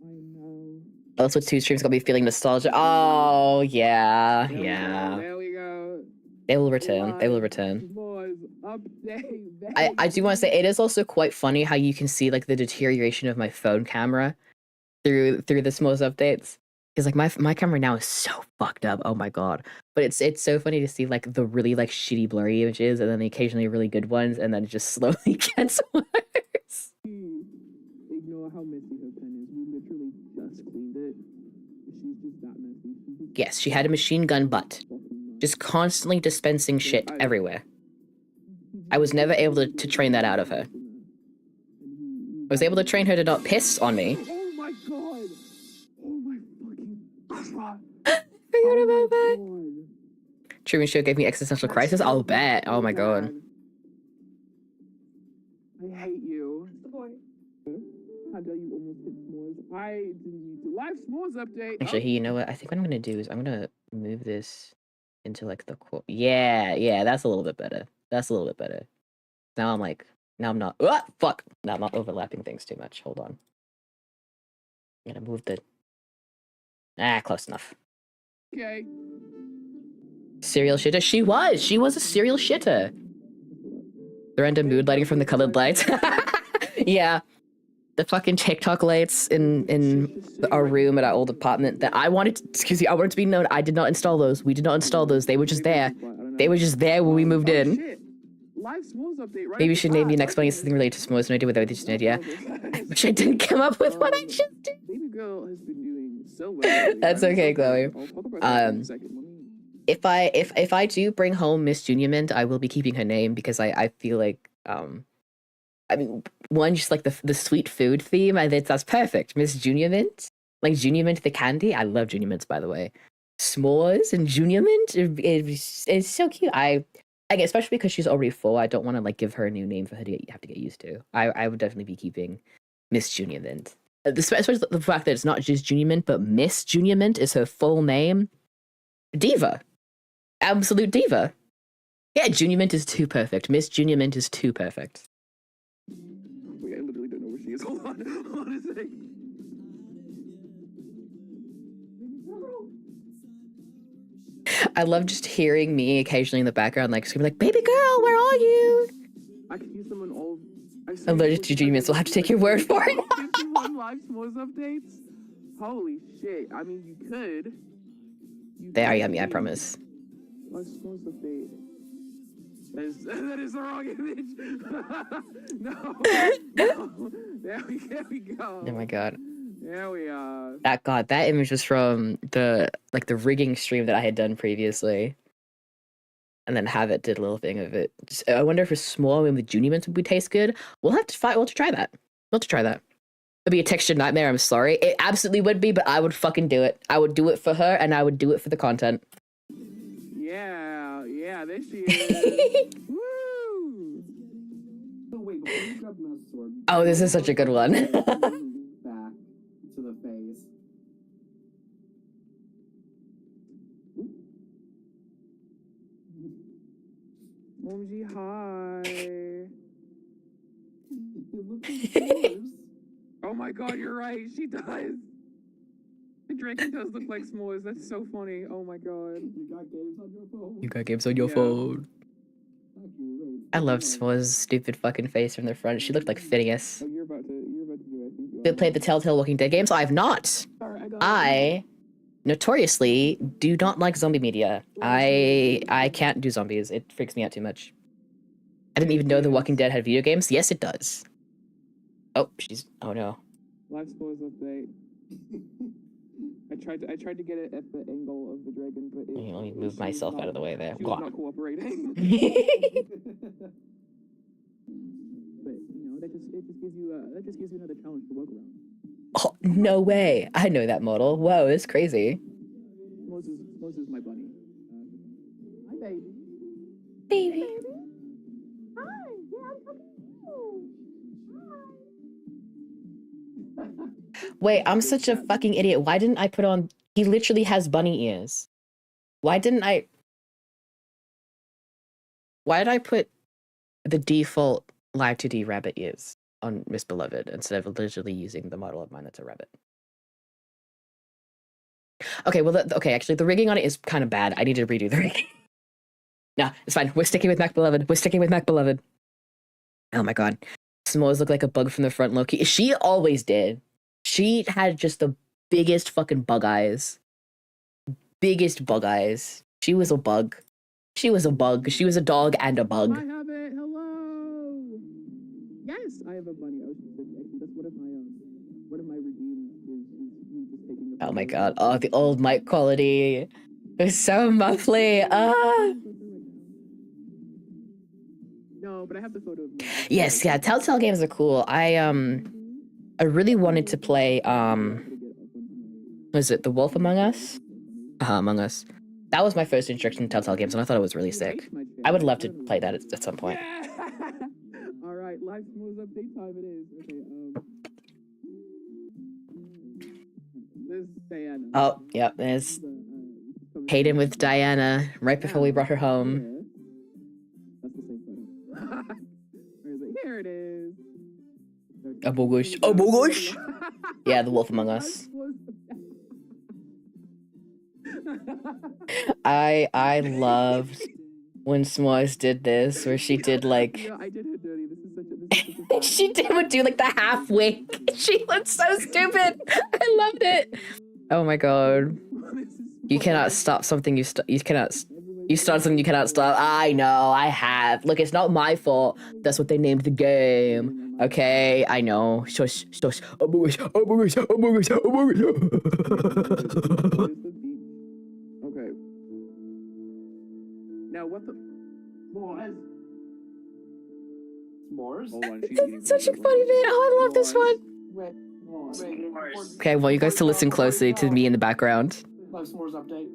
I know. Also, 2 streams got me feeling nostalgia. Oh yeah. There we go. They will return. S'mores update. I do want to say it is also quite funny how you can see like the deterioration of my phone camera through the s'mores updates. Because like my camera now is so fucked up. Oh my god. But it's so funny to see like the really like shitty blurry images and then the occasionally really good ones, and then it just slowly gets worse. Ignore how messy her pen is. We literally just cleaned it. She's just that messy. She's just Yes, she had a machine gun butt. fucking messy. Just constantly dispensing shit everywhere. I was never able to train that out of her. I was able to train her to not piss on me. Oh my god! Oh my fucking god! Forgot about that. God. Truman Show gave me existential crisis. I'll bet. Oh my god. I hate you. What's the point? How dare you almost hit s'mores? I didn't need to. Live s'mores update. Actually, hey, you know what? I think what I'm gonna do is I'm gonna move this into like the quote. Yeah, that's a little bit better. That's a little bit better. Now I'm not. Fuck! Now I'm not overlapping things too much. Hold on. I'm gonna move the. Close enough. Okay. Serial shitter. She was a serial shitter. The random mood lighting from the colored lights. Yeah. The fucking TikTok lights in our room at our old apartment that I wanted to be known. I did not install those. We did not install those. They were just there. They were just there when we moved in. Shit. Live s'mores update, right? Maybe we should name the next one something related to s'mores. No idea what they just did, yeah. Which I didn't come up with what I just did. Baby girl has been doing so well. That's okay, Chloe. I'll talk about that in a second. Let me- If I do bring home Miss Junior Mint, I will be keeping her name because I feel like I mean, one, just like the sweet food theme, I think that's perfect. Miss Junior Mint, like Junior Mint the candy. I love Junior Mints, by the way. S'mores and Junior Mint, it's so cute. I guess, especially because she's already 4, I don't want to like give her a new name for her to have to get used to. I would definitely be keeping Miss Junior Mint. Especially the fact that it's not just Junior Mint, but Miss Junior Mint is her full name. Diva. Absolute diva. Yeah, Junior Mint is too perfect. Miss Junior Mint is too perfect. Wait, I literally don't know where she is. Hold on. Hold on a sec. I love just hearing me occasionally in the background, like screaming, like, "Baby girl, where are you?" I can use them on all. I'm allergic to Junior Mints. We'll have to take your word for it. 51 live s'mores updates. Holy shit! I mean, you could. They are yummy, I promise. Live s'mores update. That is the wrong image. No. There we go. Oh my god. There we are. That image was from the rigging stream that I had done previously. And then Habit did a little thing of it. I wonder if a small one with Junior Mints would taste good. We'll have to try that. It'd be a textured nightmare, I'm sorry. It absolutely would be, but I would fucking do it. I would do it for her, and I would do it for the content. Yeah, there she is. Woo! So wait, before you grab Mouse Sword. Oh, this is such a good one. Back to the face. Momji, hi. It looks like s'mores. Oh my god, you're right. She does. The Draken does look like s'mores. That's so funny. Oh my god. You got games on your phone. You got games on your Yeah. phone. Wait. I love S'more's stupid fucking face from the front. She looked like Phineas. Oh, you're about to do it. I think you You are. played the Telltale Walking Dead games? I have not. Sorry, I got I notoriously do not like zombie media. I can't do zombies. It freaks me out too much. I didn't even know The Walking Dead had video games. Yes, it does. Oh no. Live s'mores update. I tried to get it at the angle of the dragon, but it, Let me she move was myself not- out of the way there. She was not cooperating. But that just gives you another challenge to work around. Oh, no way. I know that model. Whoa, that's crazy. Moses is my bunny. Hi, baby. Baby. Hi, yeah, I'm talking to you. Wait, I'm such a fucking idiot. Why didn't I put on... He literally has bunny ears. Why did I put the default Live 2D rabbit ears on Miss Beloved instead of literally using the model of mine that's a rabbit? Okay, well, actually, the rigging on it is kind of bad. I need to redo the rigging. No, it's fine. We're sticking with Mac Beloved. Oh my god. S'mores look like a bug from the front, low-key. She always did. She had just the biggest fucking bug eyes. She was a bug. She was a dog and a bug. I have it. Hello. Yes, I have a bunny. Actually, that's one of my redeems is me just taking a Oh my photo god. of Oh, the old mic quality. It was so muffly. No, but I have the photo of me. Yes, yeah, Telltale games are cool. I really wanted to play was it The Wolf Among Us? Among Us. That was my first introduction to Telltale games, and I thought it was really sick. I would love to play that at some point. Yeah! All right, live s'mores update time it is. Okay, This is Diana. Oh, yep, there's Hayden with Diana right before we brought her home. That's the same photo. Where is it? Here it is. Oh my gosh. Oh my gosh. Yeah, The Wolf Among Us. I loved when S'mores did this, where she did like Yeah, I did her dirty. This is such a she would do like the half wink. She looked so stupid. I loved it. Oh my god. You cannot stop something you cannot you start something you cannot stop. I know, I have. Look, it's not my fault. That's what they named the game. Okay, I know. Shush, shush. Oh my gosh, oh my gosh, oh my gosh, oh my gosh. Okay. Now what the S'mores. S'mores? Hold on, she's eating Such a something. funny bit. Oh, I love this one. Wait. S'mores. Okay, I want you guys to listen closely to me in the background. Live S'mores update.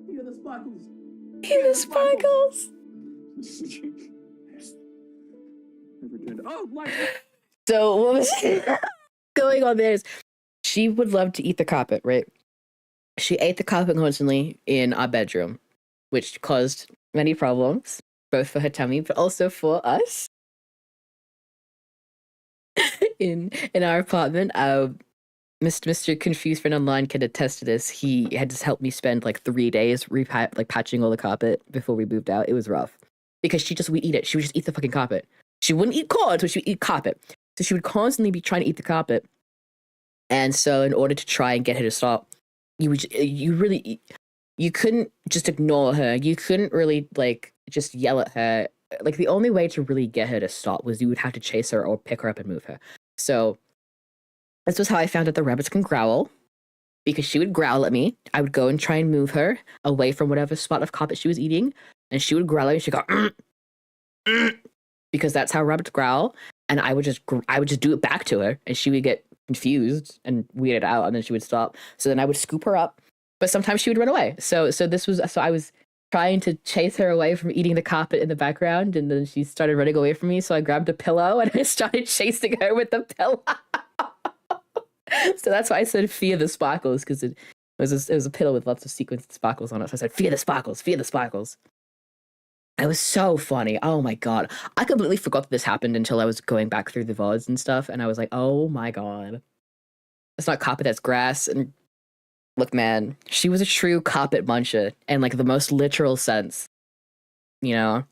Here are the sparkles. Hear the sparkles. I've returned. Oh, light. So what was going on there is she would love to eat the carpet, right? She ate the carpet constantly in our bedroom, which caused many problems, both for her tummy, but also for us. in our apartment, Mr. Confused Friend Online can attest to this. He had to help me spend like 3 days patching all the carpet before we moved out. It was rough because would eat it. She would just eat the fucking carpet. She wouldn't eat cords, but she would eat carpet. So she would constantly be trying to eat the carpet. And so in order to try and get her to stop, you couldn't just ignore her. You couldn't really like just yell at her. Like the only way to really get her to stop was you would have to chase her or pick her up and move her. So this was how I found out the rabbits can growl, because she would growl at me. I would go and try and move her away from whatever spot of carpet she was eating, and she would growl at me. She'd go, because that's how rabbits growl. And I would just do it back to her, and she would get confused and weirded out, and then she would stop. So then I would scoop her up, but sometimes she would run away. So I was trying to chase her away from eating the carpet in the background, and then she started running away from me. So I grabbed a pillow and I started chasing her with the pillow. So that's why I said fear the sparkles, because it was a pillow with lots of sequins sparkles on it. So I said fear the sparkles, fear the sparkles. It was so funny. Oh my god. I completely forgot that this happened until I was going back through the VODs and stuff, and I was like, oh my god. It's not carpet, that's grass. And look, man, she was a true carpet muncher in like the most literal sense. You know?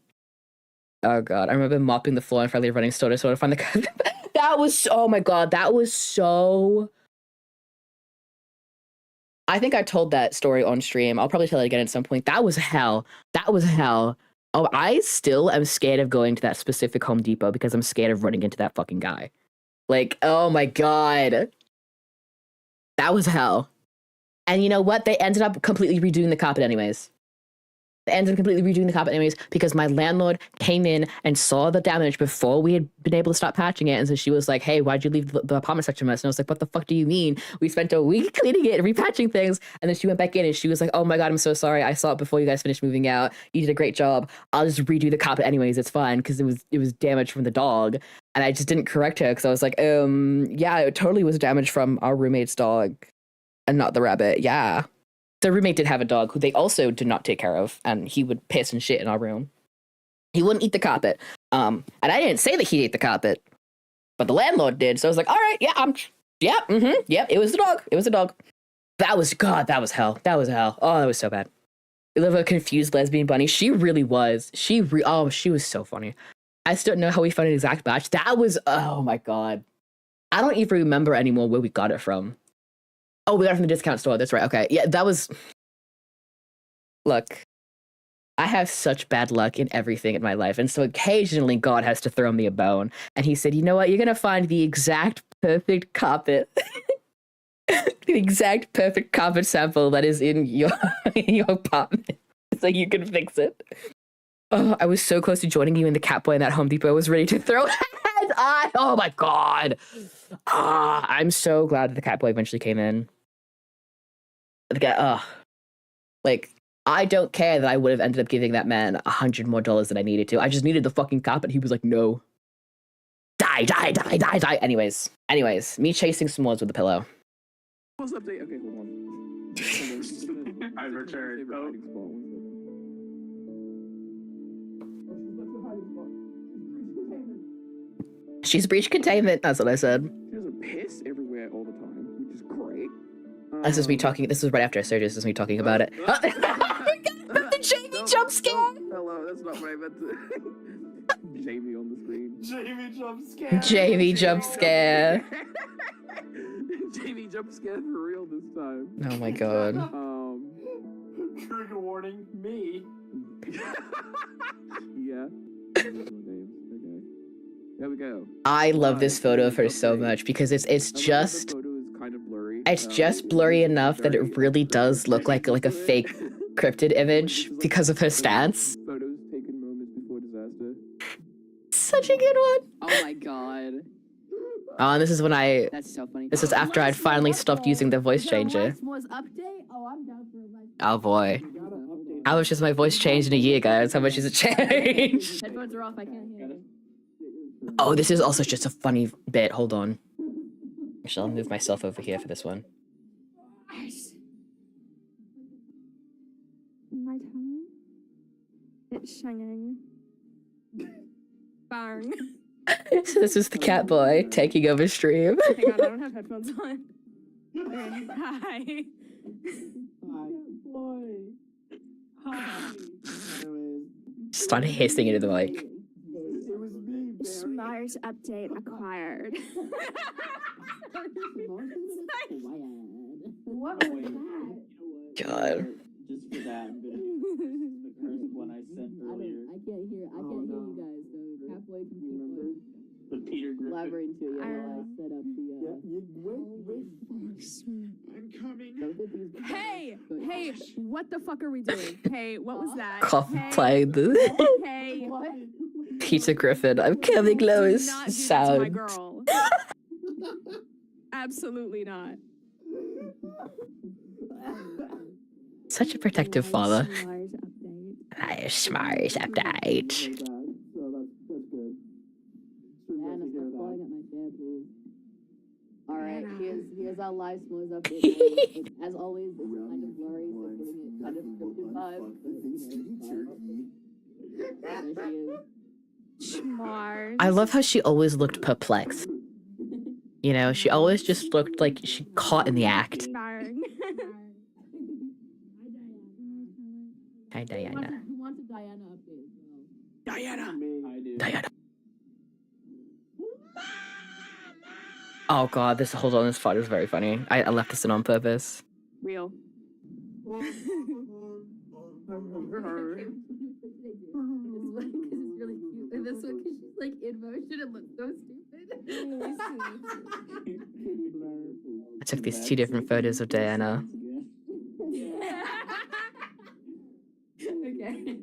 Oh god. I remember mopping the floor and finally running store to store to find the carpet. That was, oh my god, that was so... I think I told that story on stream. I'll probably tell it again at some point. That was hell. That was hell. Oh, I still am scared of going to that specific Home Depot because I'm scared of running into that fucking guy. Like, oh my god. That was hell. And you know what? They ended up completely redoing the carpet anyways. They ended up completely redoing the carpet anyways because my landlord came in and saw the damage before we had been able to stop patching it. And so she was like, hey, why'd you leave the apartment section mess? And I was like, what the fuck do you mean? We spent a week cleaning it and repatching things. And then she went back in and she was like, oh my god, I'm so sorry. I saw it before you guys finished moving out. You did a great job. I'll just redo the carpet anyways. It's fine, because it was damage from the dog. And I just didn't correct her because I was like, yeah, it totally was damage from our roommate's dog and not the rabbit. Yeah. The roommate did have a dog who they also did not take care of, and he would piss and shit in our room. He wouldn't eat the carpet. And I didn't say that he ate the carpet, but the landlord did. So I was like, all right, yeah, it was the dog. It was the dog. That was hell. That was hell. Oh, that was so bad. We love a confused lesbian bunny. She really was. She was so funny. I still don't know how we found an exact batch. That was, oh my god. I don't even remember anymore where we got it from. Oh, we got it from the discount store. That's right. Okay. Yeah, that was... Look, I have such bad luck in everything in my life. And so occasionally God has to throw me a bone. And he said, you know what? You're going to find the exact perfect carpet. The exact perfect carpet sample that is in your apartment. So you can fix it. Oh, I was so close to joining you in the Catboy in that Home Depot. I was ready to throw hands. Oh my god. I'm so glad that the Catboy eventually came in. Like I don't care that I would have ended up giving that man $100 more than I needed to. I just needed the fucking carpet. He was like, no. Die. Anyways, me chasing s'mores with a pillow. S'mores update. Okay, hold on. I returned. Oh. She's breached containment. That's what I said. There's a piss everywhere all the time, which is great. This is me talking. This is right after surgery. This is me talking about it. The Jamie jump scare. Hello, that's not what I meant to. Jamie on the screen. Jamie jump scare. Jamie jump scare. Jamie jump scare for real this time. Oh my god. Trigger warning, me. Yeah. Okay. There we go. I love this photo of her so much because it's just The photo is kind of blurry. it's just blurry enough that it really does look like a fake cryptid image because of her stance. Photos taken moments before disaster. Such a good one. Oh my god. Oh, and this is when That's so funny. this is after I'd finally stopped using the voice changer. Update? Oh, I'm down for a life. Oh boy. How much has my voice changed in a year, guys? How much has it changed? Headphones are off, I can't hear you. Oh, this is also just a funny bit. Hold on. Actually, I'll move myself over here for this one. My tongue. It's shining. Bang. So this is the cat boy taking over stream. Hang on, I don't have headphones on. Okay, hi. Started hissing into the mic. Schmars update acquired. What was that? God. Just for that, I'm gonna the first one I sent earlier. I can't hear you guys, so halfway can keep The Peter Griffin. collaborating to you while I set up I'm coming. the Hey, what the fuck are we doing? Hey, what was that? Cough Hey, playing the Hey, Peter Griffin. I'm coming, Lois. do not do that to my Sound. girl. Absolutely not. Such a protective father. Schmars update. Hi, Schmars update. So that's good. Anna, stop blowing up my chair, please. Alright, here's our live s'mores update. As always, it's kind of blurry, so giving it kind of scripted vibes. There she is. Schmars. I love how she always looked perplexed. You know, she always just looked like she caught in the act. Bang. Hi, Diana. Who wants a Diana update as well? Diana. I do. Diana. Oh god, hold on, this part is very funny. I left this in on purpose. Real. This one, because she's like in motion and looks so stupid. I took these two different photos of Diana. Okay.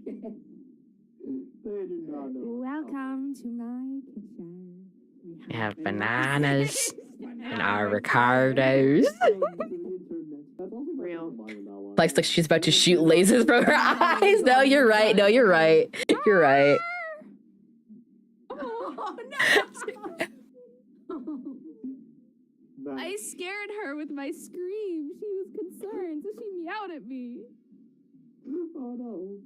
Welcome to my kitchen. We have bananas and avocados. Real. Like she's about to shoot lasers from her eyes. No, you're right. No, you're right. You're right. Oh no! I scared her with my scream. She was concerned, so she meowed at me. Oh no.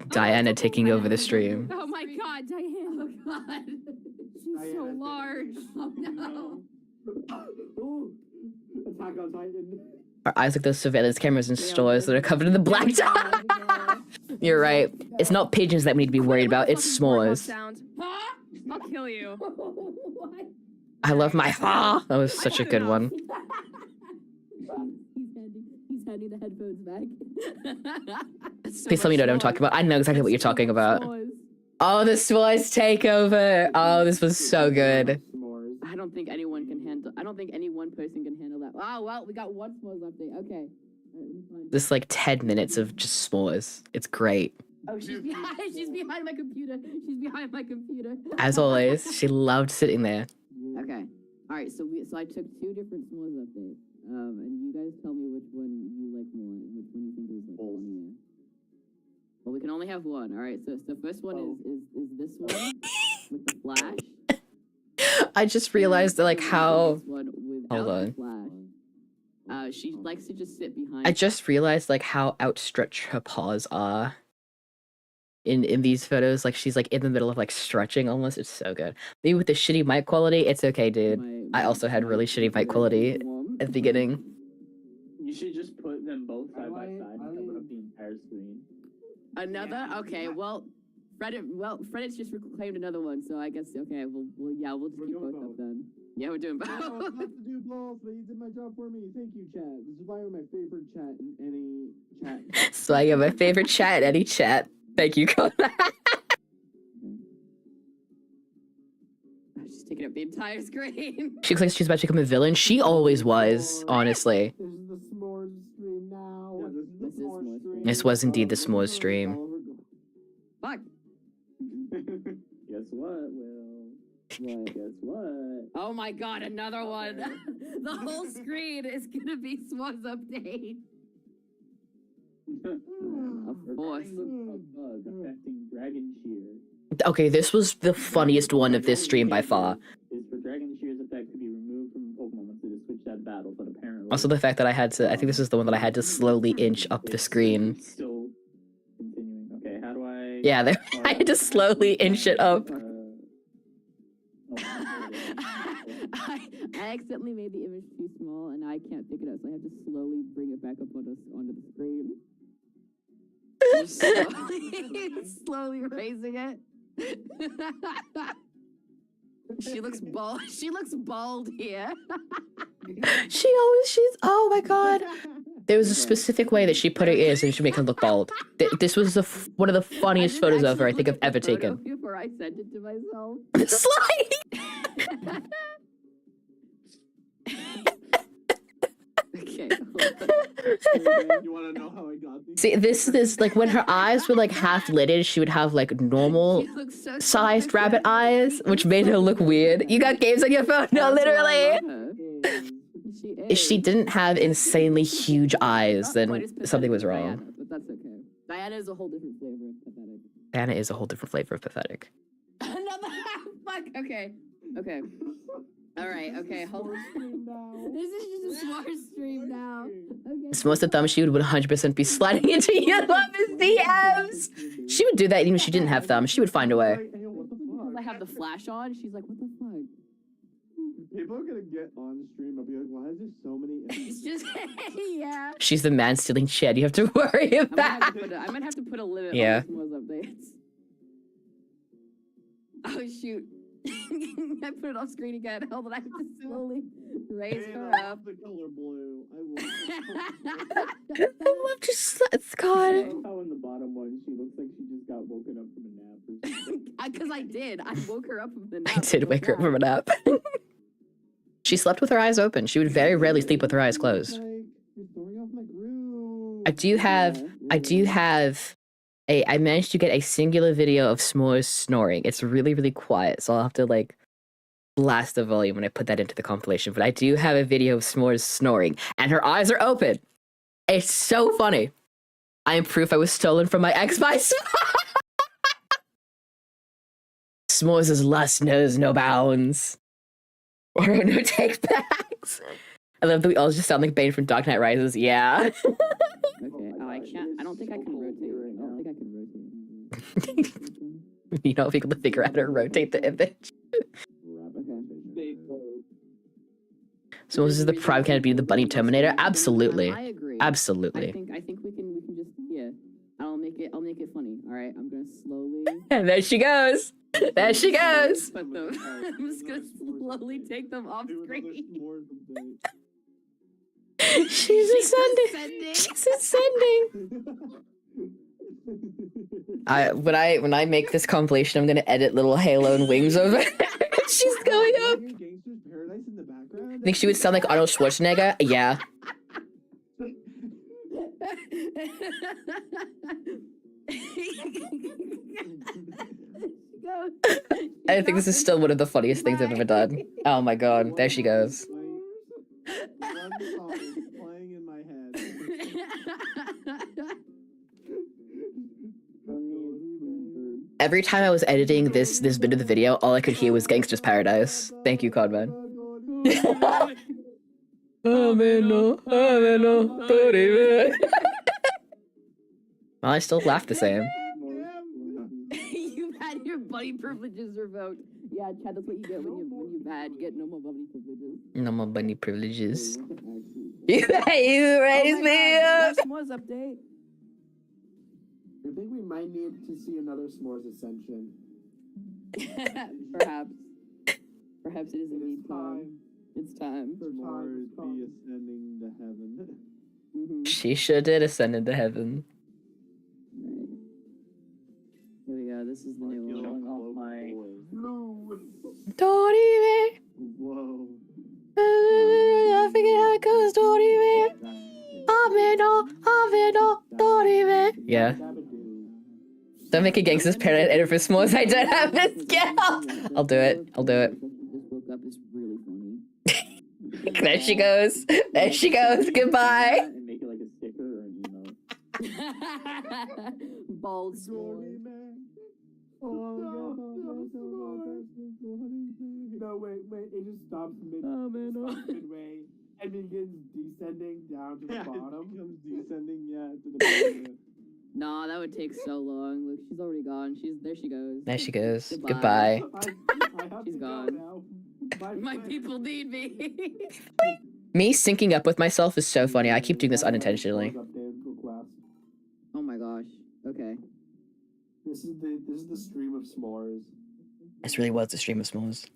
Diana taking over the stream. Oh my god, Diana. Oh god. She's so large. Oh no. Ooh. Attack on Titan. Our eyes like those surveillance cameras in stores that are covered in the black dot. You're right. It's not pigeons that we need to be worried about. It's s'mores. Sound. I'll kill you. I love my ha. That was such a good one. He's handing the headphones back. Please tell me you know what I'm talking about. I know exactly what you're talking about. Oh, the s'mores takeover. Oh, this was so good. I don't think anyone can handle. I don't think any one person can handle that. Oh well, we got one s'mores update. Okay. This like 10 minutes of just s'mores. It's great. Oh, she's behind. She's behind my computer. She's behind my computer. As always, she loved sitting there. Okay. All right. So I took two different s'mores updates. And you guys tell me which one you like more, and which one you think is like funnier. Well, we can only have one. All right. So first one is this one with the flash. I just realized like how. This one without Hold on. the flash. She likes to just sit behind. I just realized like how outstretched her paws are. In these photos, like she's like in the middle of like stretching almost. It's so good. Maybe with the shitty mic quality, it's okay, dude. I also had really shitty mic quality at the beginning. You should just put them both side by side and cover up the entire screen. Another? Okay, well, Reddit's just reclaimed another one, so I guess, okay, we'll just keep both up then. Yeah, we're doing both. I don't have to do blows, but you did my job for me. Thank you, chat. This is why you're my favorite chat in any chat. So I got my favorite chat in any chat. Thank you, Connor. She's taking up the entire screen. She looks like she's about to become a villain. She always was, honestly. This is the s'mores stream now. Yeah, this is the s'mores stream. This was indeed the s'mores stream. Fuck. Guess what, Will? Guess what? Oh my god, another one. The whole screen is gonna be s'mores update. Of course. A bug affecting Dragon Shear. Okay, this was the funniest one of this stream by far. Is for Dragon Shear's effect to be removed from Pokemon once it is switched out of battle, but apparently. Also, the fact that I think this is the one that I had to slowly inch up the screen. Still continuing. Okay, how do I? Yeah, there, I had to slowly inch it up. I accidentally made the image too small, and I can't pick it up, so I have to slowly bring it back up onto the screen. Slowly raising it. She looks bald. She looks bald here. She's, oh my god. There was a specific way that she put her ears and she make her look bald. This was one of the funniest photos of her I think I've ever taken. Before I sent it to myself. Slide! Okay. You want to know how I got these? See, this is like when her eyes were like half lidded, she would have like normal So sized rabbit eyes, which made her look weird. You got games on your phone? No, literally. If she didn't have insanely huge eyes, then something was wrong. Diana, but that's okay. Diana is a whole different flavor of pathetic. Diana is a whole different flavor of pathetic. Another fuck. Okay. Okay. All right. Okay. Hold on. This is just a smart stream now. Okay. Most of the time, she would 100% be sliding into your lover's DMs. She would do that even if she didn't have thumbs. She would find a way. Because I have the flash on, she's like, "What the fuck?" People are gonna get on stream and be like, why is there so many It's just yeah. She's the man stealing shit. You have to worry I about. might have to put a limit Yeah. on those updates. Oh shoot. I put it off screen again. Hold on, I have to slowly raise her up. the color blue. I I love just God. How in the bottom one she looks like she just got woken up from a nap or something. Because I did. I woke her up from the nap. I did wake her up from a nap. She slept with her eyes open. She would very rarely sleep with her eyes closed. Like, you're throwing off my groove. I do have I managed to get a singular video of S'mores snoring. It's really, really quiet, so I'll have to like blast the volume when I put that into the compilation. But I do have a video of S'mores snoring, and her eyes are open. It's so funny. I am proof I was stolen from my ex by S'mores' lust knows no bounds. Or no take backs. I love that we all just sound like Bane from Dark Knight Rises. Yeah. Okay. Oh, I can't. I don't think I can rotate. I don't think I can rotate. You know, if you can figure out how to rotate the image. So this is the prime candidate being the bunny Terminator? Absolutely. I agree. Absolutely. I think we can just I'll make it funny. All right, I'm gonna slowly. And there she goes. There she goes. Put them. I'm just gonna slowly take them off screen. She's ascending. She's ascending. When I make this compilation, I'm gonna edit little halo and wings over it. She's going up. Think she would sound like Arnold Schwarzenegger? Yeah. I think this is still one of the funniest things I've ever done. Oh my god, there she goes. One song is playing in my head. Every time I was editing this bit of the video, all I could hear was Gangsta's Paradise. Thank you, Codman. Well, I still laugh the same. You've had your buddy privileges revoked. Yeah, Chad, that's what you get when you're bad. You get no more buddy privileges. No more bunny privileges. You raise me up! S'mores update. I think we might need to see another S'mores Ascension. Perhaps. Perhaps it is indeed time. It's time. S'mores be ascending to heaven. Mm-hmm. She sure did ascend into heaven. Right. Here we go. This is the new one. Oh my. Dorime. Whoa. I forget how it goes, Dorime. Dorime. Yeah. Don't make a Gangsta's Paradise edit for S'mores. I don't have this skill. I'll do it. I'll do it. Just woke up. It's really funny. There she goes. There she goes. Goodbye. And make it like a sticker or an emote. Bald s'more. No, wait, it just stops midway and begins descending down to the bottom. Comes descending, to the bottom. Nah, that would take so long. Look, she's already gone. There she goes. There she goes. Goodbye. Goodbye. I have She's to gone. go now. My people need me. Me syncing up with myself is so funny. I keep doing this unintentionally. Oh my gosh. Okay. This is the stream of s'mores. This really was the stream of S'mores.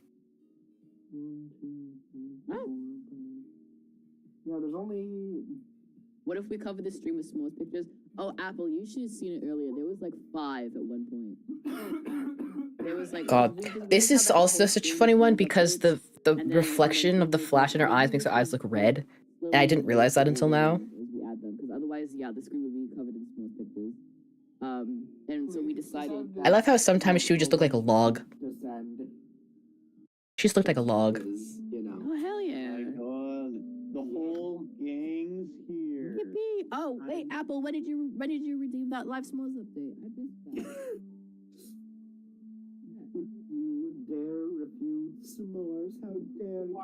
Yeah, there's only. What if we cover the stream with s'mores pictures? Oh, Apple, you should have seen it earlier. There was like 5 at one point. There was like. God, this is also such a funny one because the reflection of the flash in her eyes makes her eyes look red. And I didn't realize that until now. We add them because otherwise, yeah, the screen would be covered in s'mores pictures. And so we decided. I love how sometimes she would just look like a log. Descend. She just looked like a log. You know. Oh hell yeah! The whole gang's here. Yippee! Oh wait, Apple, when did you redeem that live s'mores update? I missed that. You dare refuse s'mores? How dare you?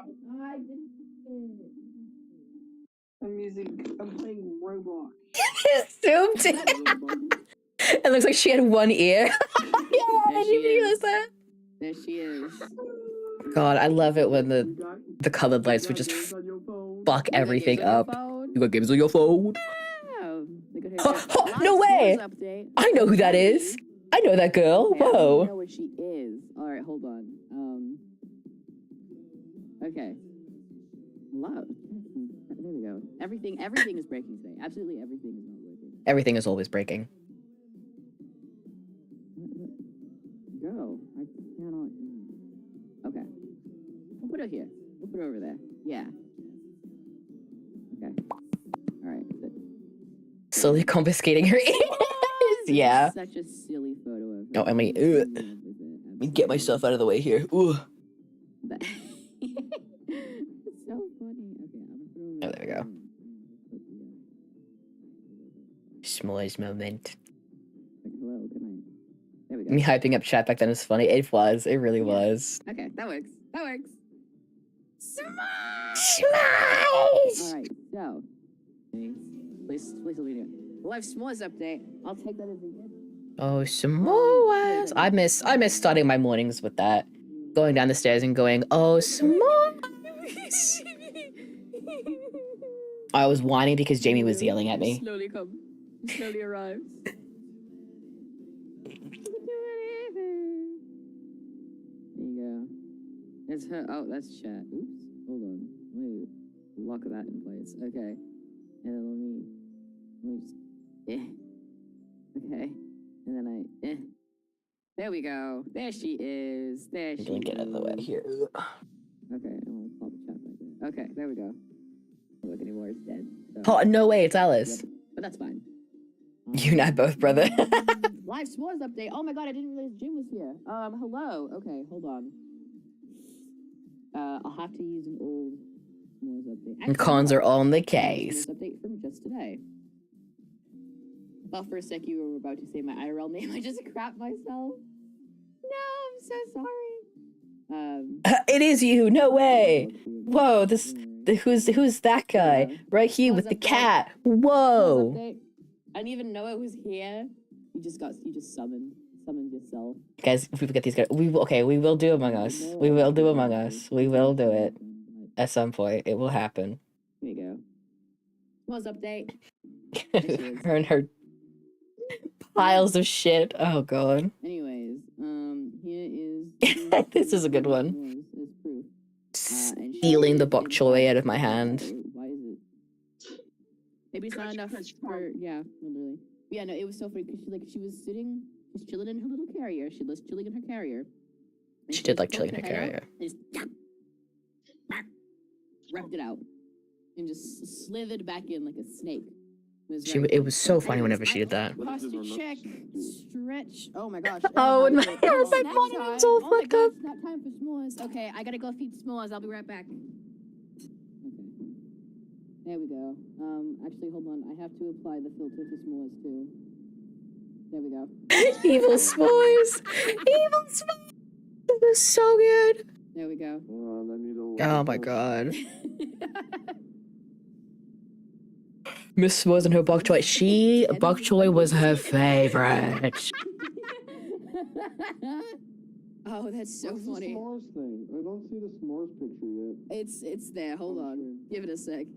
I didn't. I'm playing Roblox. Zoomed in. It looks like she had one ear. Yeah, I There she didn't realize is. that. There she is. God, I love it when the colored lights would just fuck everything You got up. games on your phone? You got games on your phone. Wow. Look at her. Oh, oh, Live no way. s'mores update. I know who that is. I know that girl. Okay, I don't Whoa. know where she is. All right, hold on. Okay. Hello. There we go. Everything is breaking today. Absolutely everything is not working. Everything is always breaking. Go. I cannot. Okay. We'll put her here. We'll put her over there. Yeah. Okay. All right. Slowly confiscating her ears. Yeah. Such a silly photo of her. No, I mean, let me get myself out of the way here. Ooh. It's so funny. Okay, I'm gonna put her over Oh, there we go. S'mores moment. Like, hello, good night. There we go. Me hyping up chat back then was funny. It was. It really was. Okay, that works. That works. S'mores! Alright, so. Please let me do it. Live s'mores update. I'll take that as a gift. Oh, s'mores! I miss starting my mornings with that. Going down the stairs and going, oh, s'mores! I was whining because Jamie was yelling at me. Slowly come. Slowly arrives. There you go. It's her. Oh, that's chat. Oops. Hold on. Let me lock that in place. Okay. And then let me just. Okay. And then There we go. There she is. There she is. Get out of the way here. Okay. And we'll pop the chat back there. Okay. There we go. Don't look anymore. It's dead. So. Oh, no way, it's Alice. Yep. But that's fine. You and I both, brother. Live s'mores update. Oh my god, I didn't realize Jim was here. Hello. Okay, hold on. I'll have to use an old s'mores update. And cons are on the s'mores case. update from just today. Thought for a sec you were about to say my IRL name. I just crapped myself. No, I'm so sorry. It is you. No way. Whoa. Who's that guy right here with the cat? Whoa. I didn't even know it was here. You just summoned yourself. Guys, if we get these guys, we will do Among Us. We will do Among Us. We will do it at some point. It will happen. Here you go. S'mores update. Her and her piles of shit. Oh god. Anyways, here is. This is a good one. Is proof. Stealing the bok choy out of my hand. Why is it? Maybe it's not enough for literally. Yeah, no, it was so funny because she was sitting, just chilling in her little carrier. She was chilling in her carrier. She did like chilling in her carrier. Just wrapped it out and just slithered back in like a snake. It was so funny whenever she did that. Posture check, stretch. Oh my gosh. Oh, and my snack monitors all time. fucked up. It's not time for s'mores. Okay, I gotta go feed s'mores. I'll be right back. Okay. There we go. Actually, hold on. I have to apply the filter to s'mores too. There we go. Evil s'mores. Evil s'mores. This is so good. There we go. Oh my god. Miss S'mores and her bok choy. Bok choy was her favorite. Oh, that's so funny. S'mores thing? I don't see the s'mores picture yet. It's there. Hold on. Give it a sec.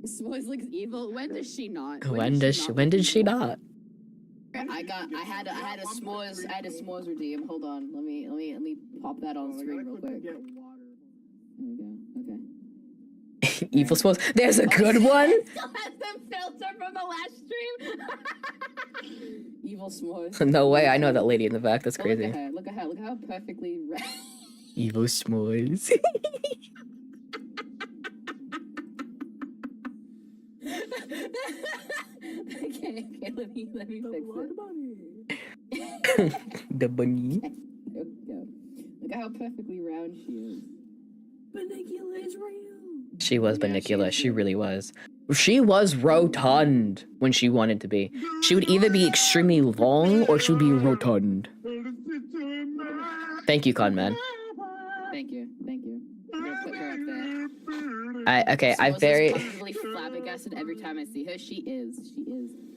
S'mores looks evil. When does she not? When did she not? I had a s'mores redeem. Hold on. Let me pop that on screen real quick. There we go. Okay. Evil s'mores. There's a good one. Still has the filter from the last stream. Evil s'mores. No way. I know that lady in the back. That's Oh, crazy. Look at her. Look how perfectly red. Evil s'mores. Okay, let me fix it. The bunny. There we go. Look at how perfectly round she is. Banicula is real. She was Banicula. She really was. She was rotund when she wanted to be. She would either be extremely long or she would be rotund. Thank you, Conman. Thank you. I'm gonna put her up there. I very. Really flabbergasted every time I see her. She is.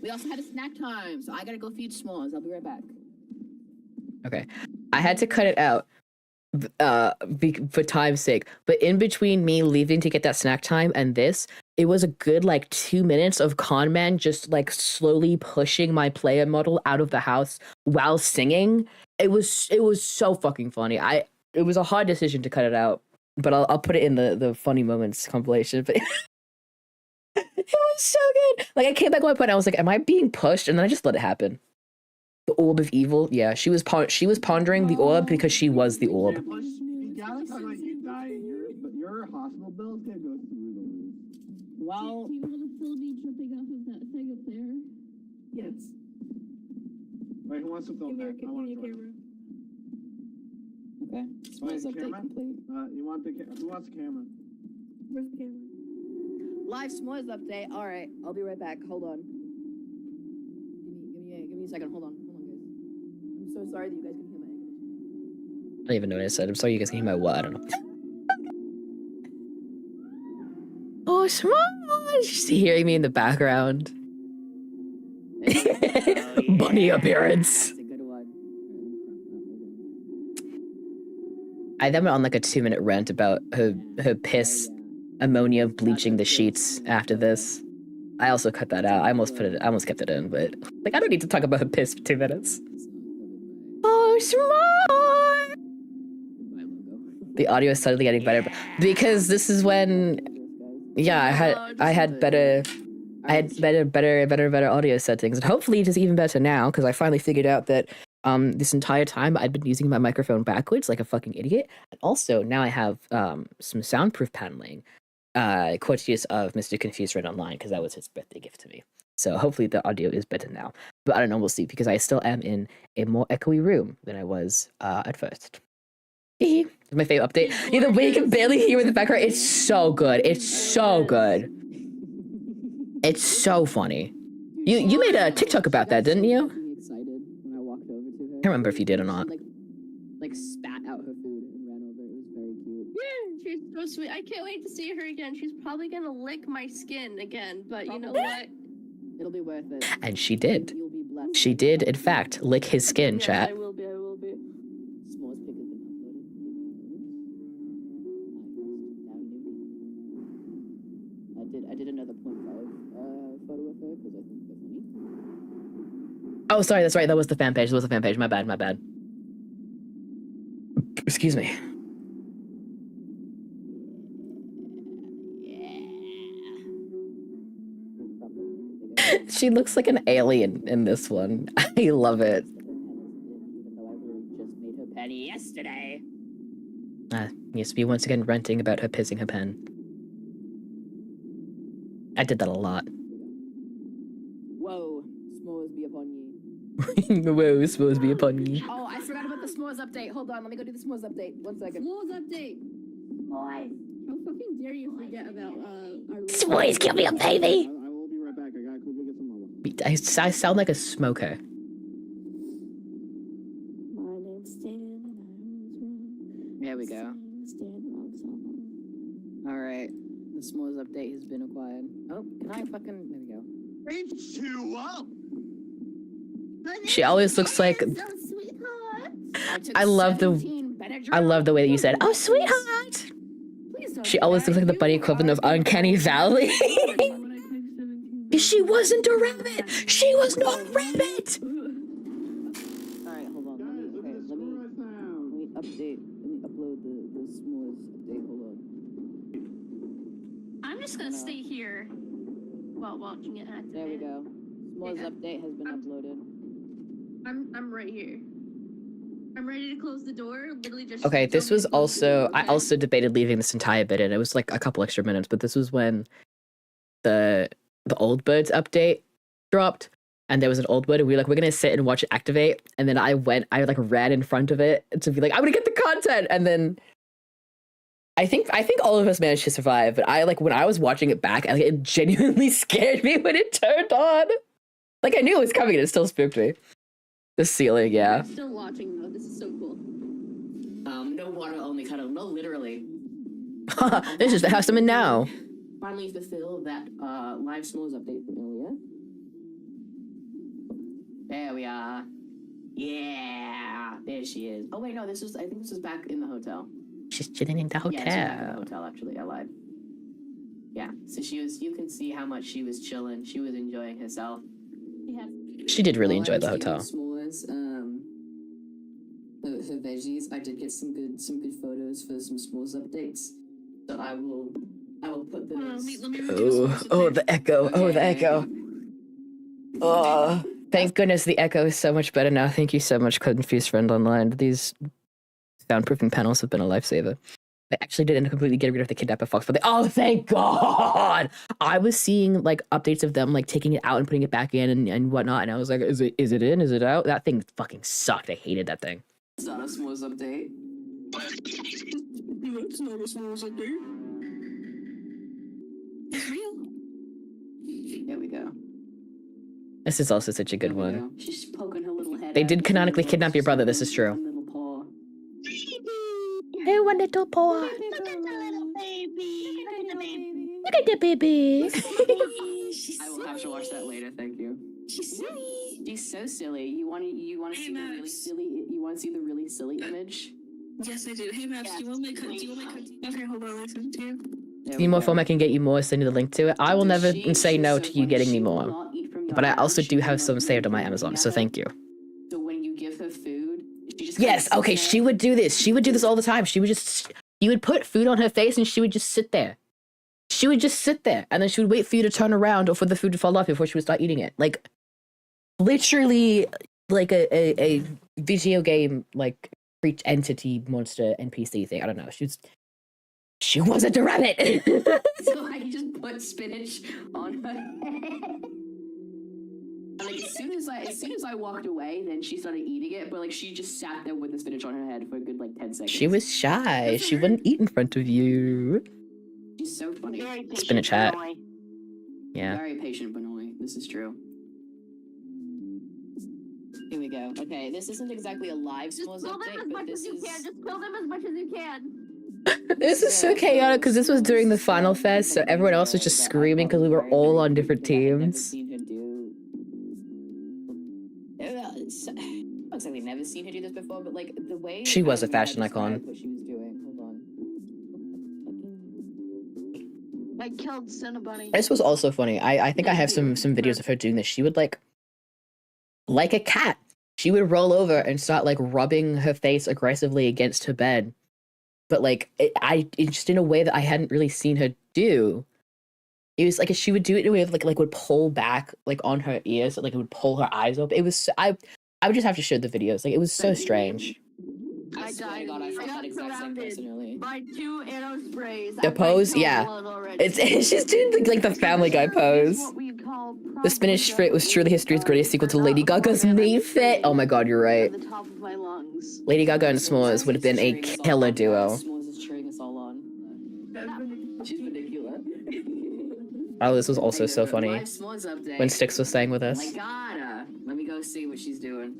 We also had a snack time, so I gotta go feed s'mores. I'll be right back. Okay, I had to cut it out for time's sake. But in between me leaving to get that snack time and this, it was a good like 2 minutes of Conman just like slowly pushing my player model out of the house while singing. It was so fucking funny. It was a hard decision to cut it out, but I'll put it in the funny moments compilation. But it was so good. Like I came back at one point, and I was like, "Am I being pushed?" And then I just let it happen. The orb of evil. Yeah, she was pondering the orb because she was the orb. You gotta talk about you dying. Your hospital bill's gonna go through the roof. Well, Do you want to film me jumping off of that thing up there? Yes. Wait, who wants to film that? I want to join. okay. S'mores update camera? complete. Who wants the camera? Where's the camera? Live s'mores update. All right, I'll be right back. Hold on. Give me a second. Hold on, guys. I'm so sorry that you guys can hear my air conditioning. I don't even know what I said. I'm sorry you guys can hear my what? I don't know. Oh, S'mores! Just hearing me in the background. Bunny appearance. That's a good one. I then went on like a 2-minute rant about her piss ammonia bleaching the sheets after this. I also cut that out. I almost kept it in, but like I don't need to talk about her piss for 2 minutes. Oh, S'mores! The audio is suddenly getting better because this is when, yeah, I had better audio settings, and hopefully it is even better now because I finally figured out that this entire time I'd been using my microphone backwards like a fucking idiot, and also now I have some soundproof paneling, courteous of Mr. Confused Red Online because that was his birthday gift to me. So hopefully the audio is better now, but I don't know. We'll see because I still am in a more echoey room than I was at first. My favorite update. Yeah, the way you can barely hear in the background, it's so good. It's so good. It's so funny. You made a TikTok about that, didn't you? Excited when I walked over to her. I can't remember if you did or not. Like spat out her food and ran over. It was very cute. Yeah, she's so sweet. I can't wait to see her again. She's probably gonna lick my skin again, but you know what? It'll be worth it. And she did. You'll be blessed. She did, in fact, lick his skin, Yeah, chat. I will be. Smallest pic has been uploaded. I did another 0.5 photo of her because I think they're funny. Oh, sorry, that's right. That was the fan page. That was the fan page. My bad, my bad. Excuse me. She looks like an alien in this one. I love it. Even though I really just made her penny yesterday. Yes, we once again ranting about her pissing her pen. I did that a lot. Whoa, s'mores be upon ye. Whoa, supposed to be upon me. Oh, I forgot about the s'mores update. Hold on, let me go do the s'mores update. 1 second. S'mores update. Boys. How fucking dare you forget about our Boys, give me a baby! I will be right back. I gotta quickly get some lava. I sound like a smoker. My name's Stan, and I was wrong. There we go. Stan wrong so long. Alright, the s'mores update has been acquired. Oh, can I fucking... There we go. It's too up. She always looks like... Sweetheart. I love the way that you said, "Oh, sweetheart." She always looks like the bunny equivalent of Uncanny Valley. She wasn't a rabbit. She was not a rabbit. Alright, hold on. Okay, let me update. Let me upload the s'mores update. Hold on. I'm just gonna stay here while watching it activate. There we go. S'mores Yeah. update has been uploaded. I'm right here. I'm ready to close the door. Literally just. Okay, this tell me was to close the also... door, I okay? also debated leaving this entire bit in. It was like a couple extra minutes, but this was when the Old Birds update dropped, and there was an Old Bird, and we were like, we're gonna sit and watch it activate, and then I like ran in front of it to be like, I'm gonna get the content, and then I think all of us managed to survive, but when I was watching it back, it genuinely scared me when it turned on. Like, I knew it was coming, and it still spooked me. The ceiling, yeah. I'm still watching though. This is so cool. No water, only cuddle. No, literally. This is the house I'm in now. Finally fulfill that live s'mores update from earlier. There we are. Yeah, there she is. Oh wait, no, I think this was back in the hotel. She's chilling in the Yeah, this was back in the hotel. hotel actually. I lied. Yeah, so you can see how much she was chilling. She was enjoying herself. She did really While enjoy I the was eating hotel. S'mores, her veggies. I did get some good photos for some s'mores updates. So I will put those. Let me Oh, the echo. Oh, the echo. Oh, thank goodness the echo is so much better now. Thank you so much, Confused Friend Online. These soundproofing panels have been a lifesaver. I actually did end up completely getting rid of the kidnapper fox, but oh, thank God! I was seeing like updates of them like taking it out and putting it back in and whatnot, and I was like, is it in? Is it out? That thing fucking sucked. I hated that thing. It's not a s'mores update. It's not a s'mores update. It's real. There we go. This is also such a good There we one. go. She's poking her little head. They out. did canonically kidnap your brother. This is true. Little paw. Hey, one little paw. Look at the little baby. Look at the baby. Look at the baby. She's I will have to watch that later. Thank you. She's silly. She's so silly. You want to Hey, see the really Max. silly? You want to see the really silly image? Yes, I do. Hey, Maps, do you want my cookie? Okay, hold on. I'll send it to you. There Need we more go. form I can get you more, send you the link to it. I will never say no to you getting me more. But I also do have some saved on my Amazon, so thank you. So when you give her food, she just Yes, kinda okay, sits she there. would do this. She would do this all the time. You would put food on her face and she would just sit there. She would just sit there and then she would wait for you to turn around or for the food to fall off before she would start eating it. Like, literally, like a video game, like, creature entity monster NPC thing. I don't know. She wasn't a rabbit. So I just put spinach on her head. Like as soon as I walked away, then she started eating it. But like she just sat there with the spinach on her head for a good like 10 seconds. She was shy. She wouldn't eat in front of you. She's so funny. Spinach hat. Yeah. Very patient, Benoit. This is true. Here we go. Okay, this isn't exactly a live s'mores update, but this is. Just kill them as much as you can. This is so chaotic because this was during the final fest, so everyone else was just screaming because we were all on different teams. I've exactly never seen her do this before, but like the way She was a fashion icon. What she was doing. Hold on. I killed Cinnabunny. This was also funny. I think I have some videos of her doing this. She would like a cat. She would roll over and start like rubbing her face aggressively against her bed. But like it's just in a way that I hadn't really seen her do. It was like she would do it in a way of like would pull back like on her ears, like it would pull her eyes open. It was I would just have to show the videos. Like it was so strange. I died. God, I felt that exact same personally. By 2 arrow sprays. The pose, yeah. It's she's doing like the Family Guy pose. The spinach fit was truly history's greatest sequel to Lady Gaga's main fit. Oh my god, you're right. The top of my lungs. Lady Gaga and S'mores would have been a killer duo. S'mores is cheering us all on. She's ridiculous. Oh, this was also so funny Live s'mores update. when Styx was staying with us. My God, let me go see what she's doing.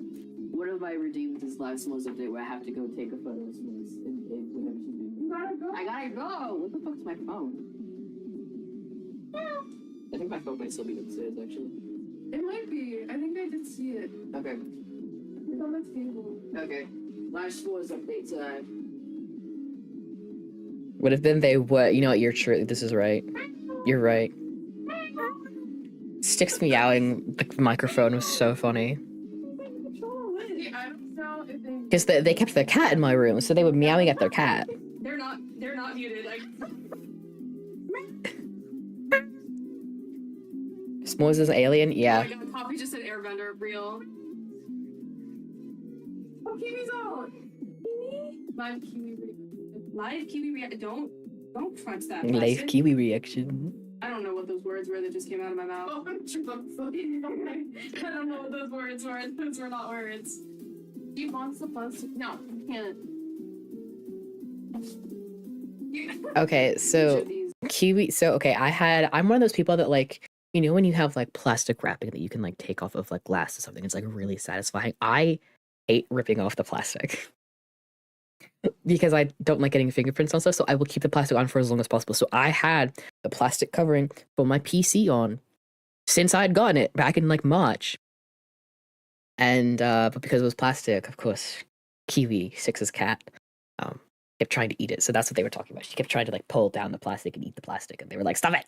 What have I redeemed this live s'mores update where I have to go take a photo of s'mores and whatever she's doing? You gotta go. I gotta go. What the fuck's my phone? I think my phone might still be upstairs, actually. It might be. I think I did see it. Okay. It's on the table. Okay. Live s'mores update time. Would have been they were. You know what? You're true. This is right. You're right. Styx meowing the microphone was so funny. I don't know if they. Because they kept their cat in my room, so they were meowing at their cat. They're not muted. S'mores is an alien? Yeah. Oh my god, Poppy just said airbender, real. Oh, Kiwi's out! Kiwi? Live Kiwi react. Don't crunch that. Live plastic. Kiwi reaction. I don't know what those words were that just came out of my mouth. I don't know what those words were. Those were not words. He wants the plastic. No, you can't. Okay, so Kiwi. So okay, I'm one of those people that like, you know, when you have like plastic wrapping that you can like take off of like glass or something, it's like really satisfying. I hate ripping off the plastic because I don't like getting fingerprints on stuff, so I will keep the plastic on for as long as possible. So I had the plastic covering for my PC on since I'd gotten it back in like March. And but because it was plastic, of course, Kiwi, Six's cat, kept trying to eat it. So that's what they were talking about. She kept trying to like pull down the plastic and eat the plastic, and they were like, "Stop it!"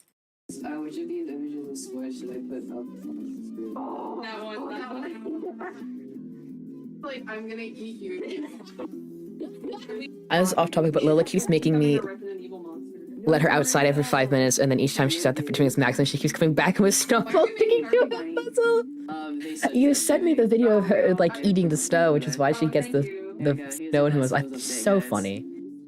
Which of these images of s'mores should I put up on the screen? That one. Like, I'm gonna eat you. I was off topic, but Lola keeps making me let her outside every 5 minutes, and then each time she's out there for 2 minutes max, and she keeps coming back with Snowball sticking to a puzzle. You sent me the video of her like eating the snow, which is why she gets the snow in her mouth. It's so funny.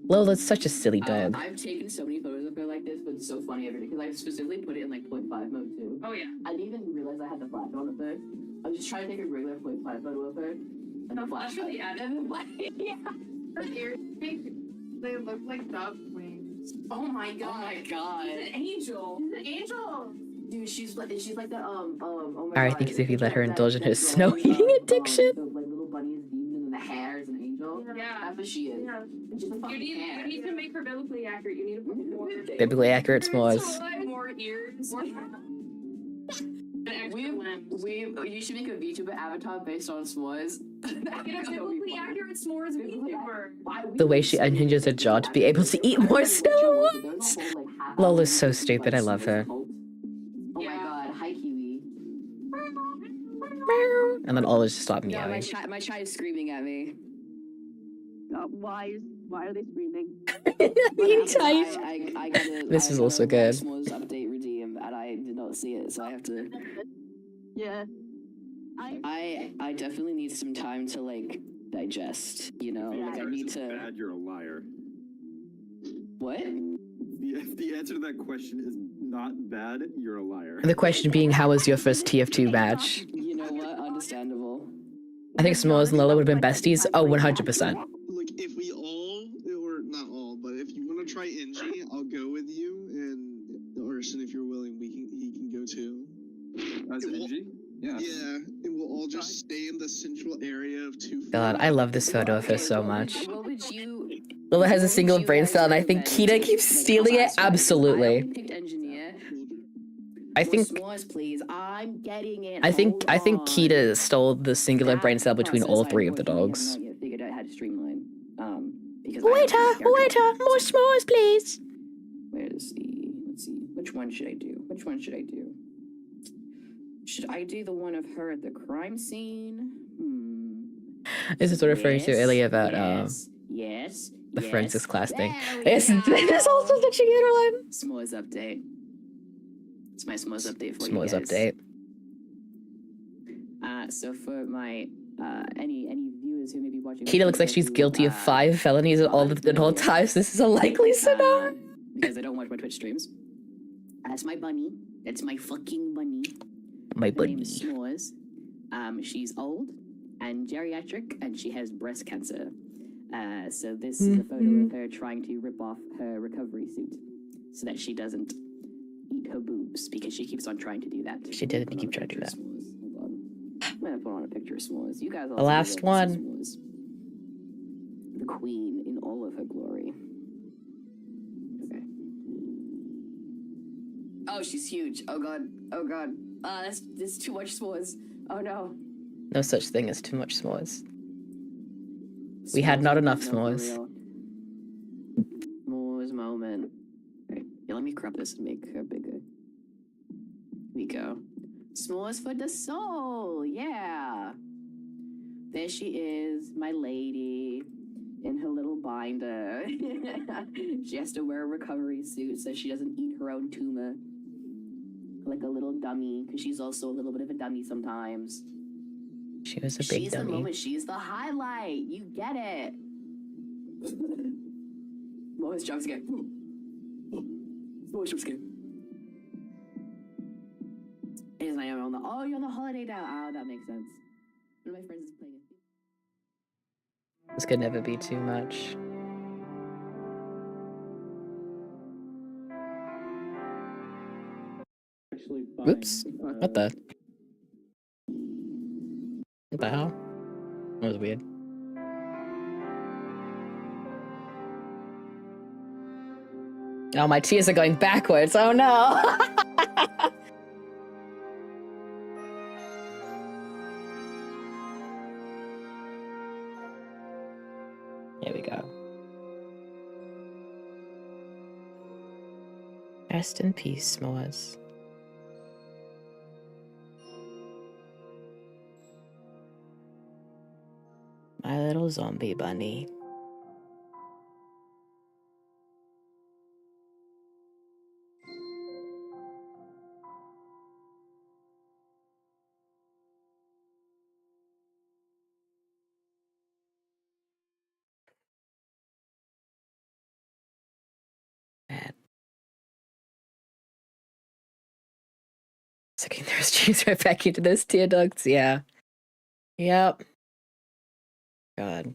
Lola's such a silly dog. I've taken so many photos of her like this, but it's so funny every day because I specifically put it in like 0.5 mode too. Oh yeah. I didn't even realize I had the flash on at first. I was just trying to take a regular 0.5 photo of her. And The flash really added. Yeah. Her ears, they look like dove wings. Oh my god. Oh my god. She's an angel. She's an angel. Dude, she's like the oh my Alright, I think if you let her indulge in her snow eating addiction. The like little bunny is demon and the hair is an angel. Yeah. That's what she is. Yeah. And she's a fucking You need to make her biblically accurate. You need to put more. Biblically accurate s'mores. More ears. You should make a VTuber avatar based on s'mores. Get a biblically accurate s'mores VTuber. The way she unhinges her jaw to be able to eat more snow. Lola's so stupid. I love her. Oh my god, hi Kiwi. And then Ola's just stopped Yeah, meowing. my child is screaming at me. Why are they screaming? You type. I gotta, This is also good. S'mores update redeem, and I did not see it, so I have to. Yeah. I definitely need some time to like digest. You know, like I need to. Bad, you're a liar. What? The answer to that question is not bad, you're a liar. The question being, how was your first TF2 match? You know what? Understandable. I think S'mores and Lola would have been besties. Oh, 100%. Look, if we all, or not all, but if you want to try Inji, I'll go with you, and Arson, if you're willing, he can go too. As NG? Yeah. Yeah, and we'll all just stay in the central area of 2. God, I love this photo of her so much. What would you? Lola has a single brain cell, and I think Kita keeps stealing it. Absolutely. I picked engineer. I think S'mores, please. I'm getting it. I think Kita stole the singular brain cell between all 3 of the dogs. I figured out how to streamline. Because Waiter, more s'mores, please. Where's the? Let's see. Which one should I do? Should I do the one of her at the crime scene? This is what I'm referring to earlier about Yes. the forensics class thing. There's also such a good one. S'mores update. It's my s'mores update for S'mores you guys. update. So for my any viewers who may be watching, Kita looks like she's guilty of 5 felonies at all times. This is a likely scenario. because I don't watch my Twitch streams. That's my bunny. That's my fucking bunny. My Her name bunny. is S'mores. She's old and geriatric, and she has breast cancer. So this is a photo of her trying to rip off her recovery suit so that she doesn't eat her boobs, because she keeps on trying to do that. She did keep trying to do that. Hold on. I'm gonna put on a picture of S'mores. You guys all The last one. S'mores. The queen in all of her glory. Okay. Oh, she's huge. Oh god. Oh god. That's too much S'mores. Oh no. No such thing as too much s'mores. We had not enough s'mores. S'mores moment. Okay. Yeah, let me crop this and make her bigger. Here we go. S'mores for the soul. Yeah. There she is, my lady, in her little binder. She has to wear a recovery suit so she doesn't eat her own tumor. Like a little dummy, because she's also a little bit of a dummy sometimes. She was a big She's the dummy. moment. She's the highlight. You get it. S'mores jump scare. S'mores jump scare. And I am on the. Oh, you're on the holiday now. Oh, that makes sense. One of my friends is playing it. This could never be too much. Actually, Whoops. What the? What the hell? That was weird. Oh, my tears are going backwards. Oh no! Here we go. Rest in peace, S'mores. My little zombie bunny. Man. Sucking those cheese right back into those tear ducts, yeah. Yep. God.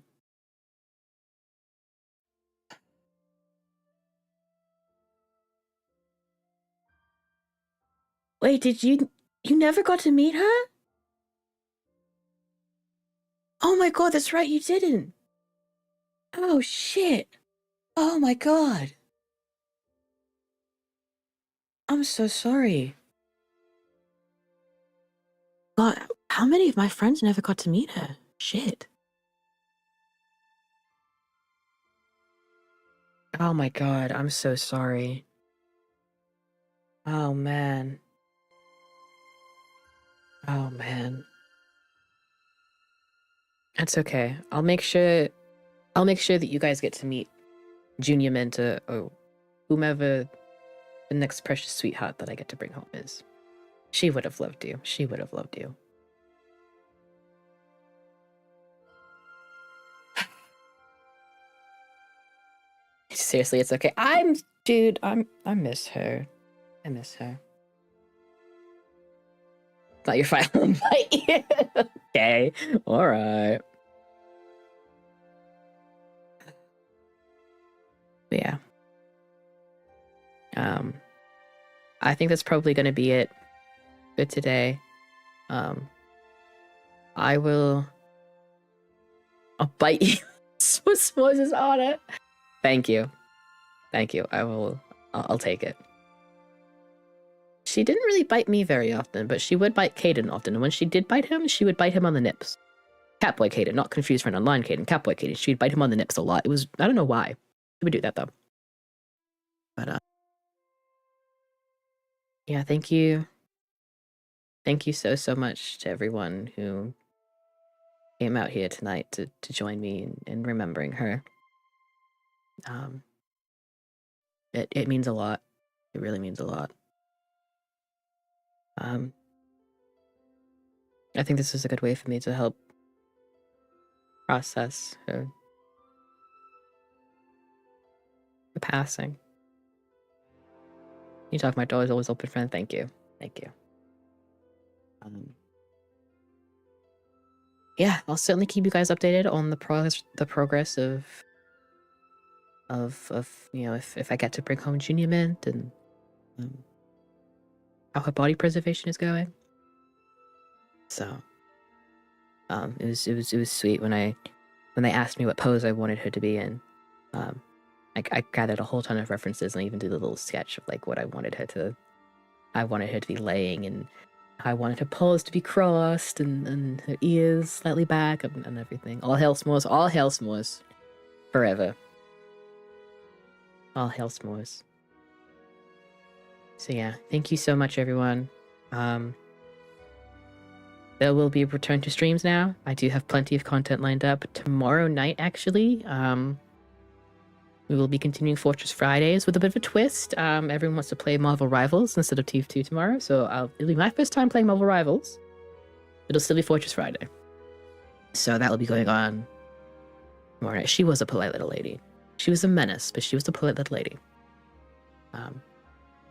Wait, did you never got to meet her? Oh my god, that's right, you didn't. Oh shit. Oh my god. I'm so sorry. God, how many of my friends never got to meet her? Shit. Oh my god, I'm so sorry. Oh man. Oh man. That's okay. I'll make sure that you guys get to meet Junior Menta or whomever the next precious sweetheart that I get to bring home is. She would have loved you. She would have loved you. Seriously, it's okay. I miss her. I miss her. Not your final invite. Okay, all right. But yeah. I think that's probably going to be it for today. I'll bite you. S'mores is on it. Thank you. I'll take it. She didn't really bite me very often, but she would bite Caden often. And when she did bite him, she would bite him on the nips. Catboy Caden, not confused for an online Caden. Catboy Caden. She would bite him on the nips a lot. I don't know why. She would do that though. But yeah, thank you. Thank you so much to everyone who came out here tonight to join me in remembering her. It means a lot. It really means a lot. I think this is a good way for me to help process her passing. You talk, my door is always open, friend. Thank you. Yeah, I'll certainly keep you guys updated on the progress of if I get to bring home Junior Mint and how her body preservation is going. So it was sweet when they asked me what pose I wanted her to be in. I gathered a whole ton of references, and I even did a little sketch of like what I wanted her to be laying, and I wanted her paws to be crossed and her ears slightly back and everything. All hail s'mores. Forever. All hail s'mores. So yeah, thank you so much, everyone. There will be a return to streams now. I do have plenty of content lined up. Tomorrow night, actually, we will be continuing Fortress Fridays with a bit of a twist. Everyone wants to play Marvel Rivals instead of TF2 tomorrow, so it'll be my first time playing Marvel Rivals. It'll still be Fortress Friday. So that will be going on tomorrow night. She was a polite little lady. She was a menace, but she was a polite little lady. But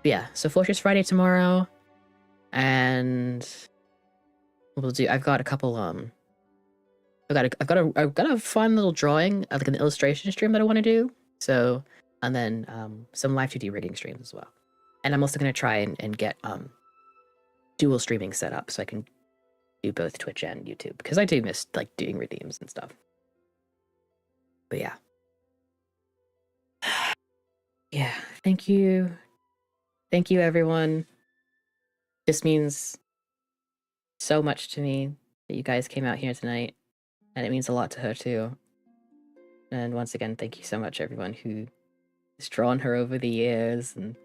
yeah, so Fortress Friday tomorrow, and I've got a couple I've got a fun little drawing, like an illustration stream that I want to do. So, and then some live 2D rigging streams as well. And I'm also going to try and get dual streaming set up so I can do both Twitch and YouTube, because I do miss like doing redeems and stuff. But yeah. Yeah, thank you. Thank you, everyone. This means so much to me that you guys came out here tonight, and it means a lot to her too. And once again, thank you so much, everyone who has drawn her over the years. And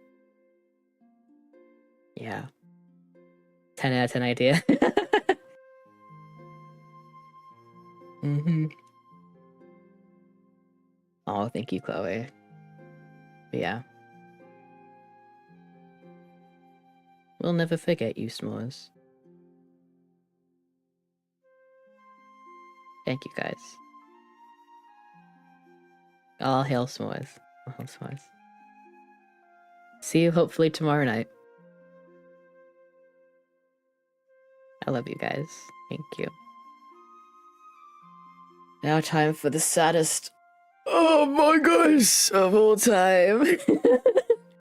yeah, 10 out of 10 idea. Oh, thank you, Chloe. But yeah, we'll never forget you, s'mores. Thank you, guys. All hail s'mores. All hail s'mores. See you hopefully tomorrow night. I love you guys. Thank you. Now time for the saddest oh my gosh of all time.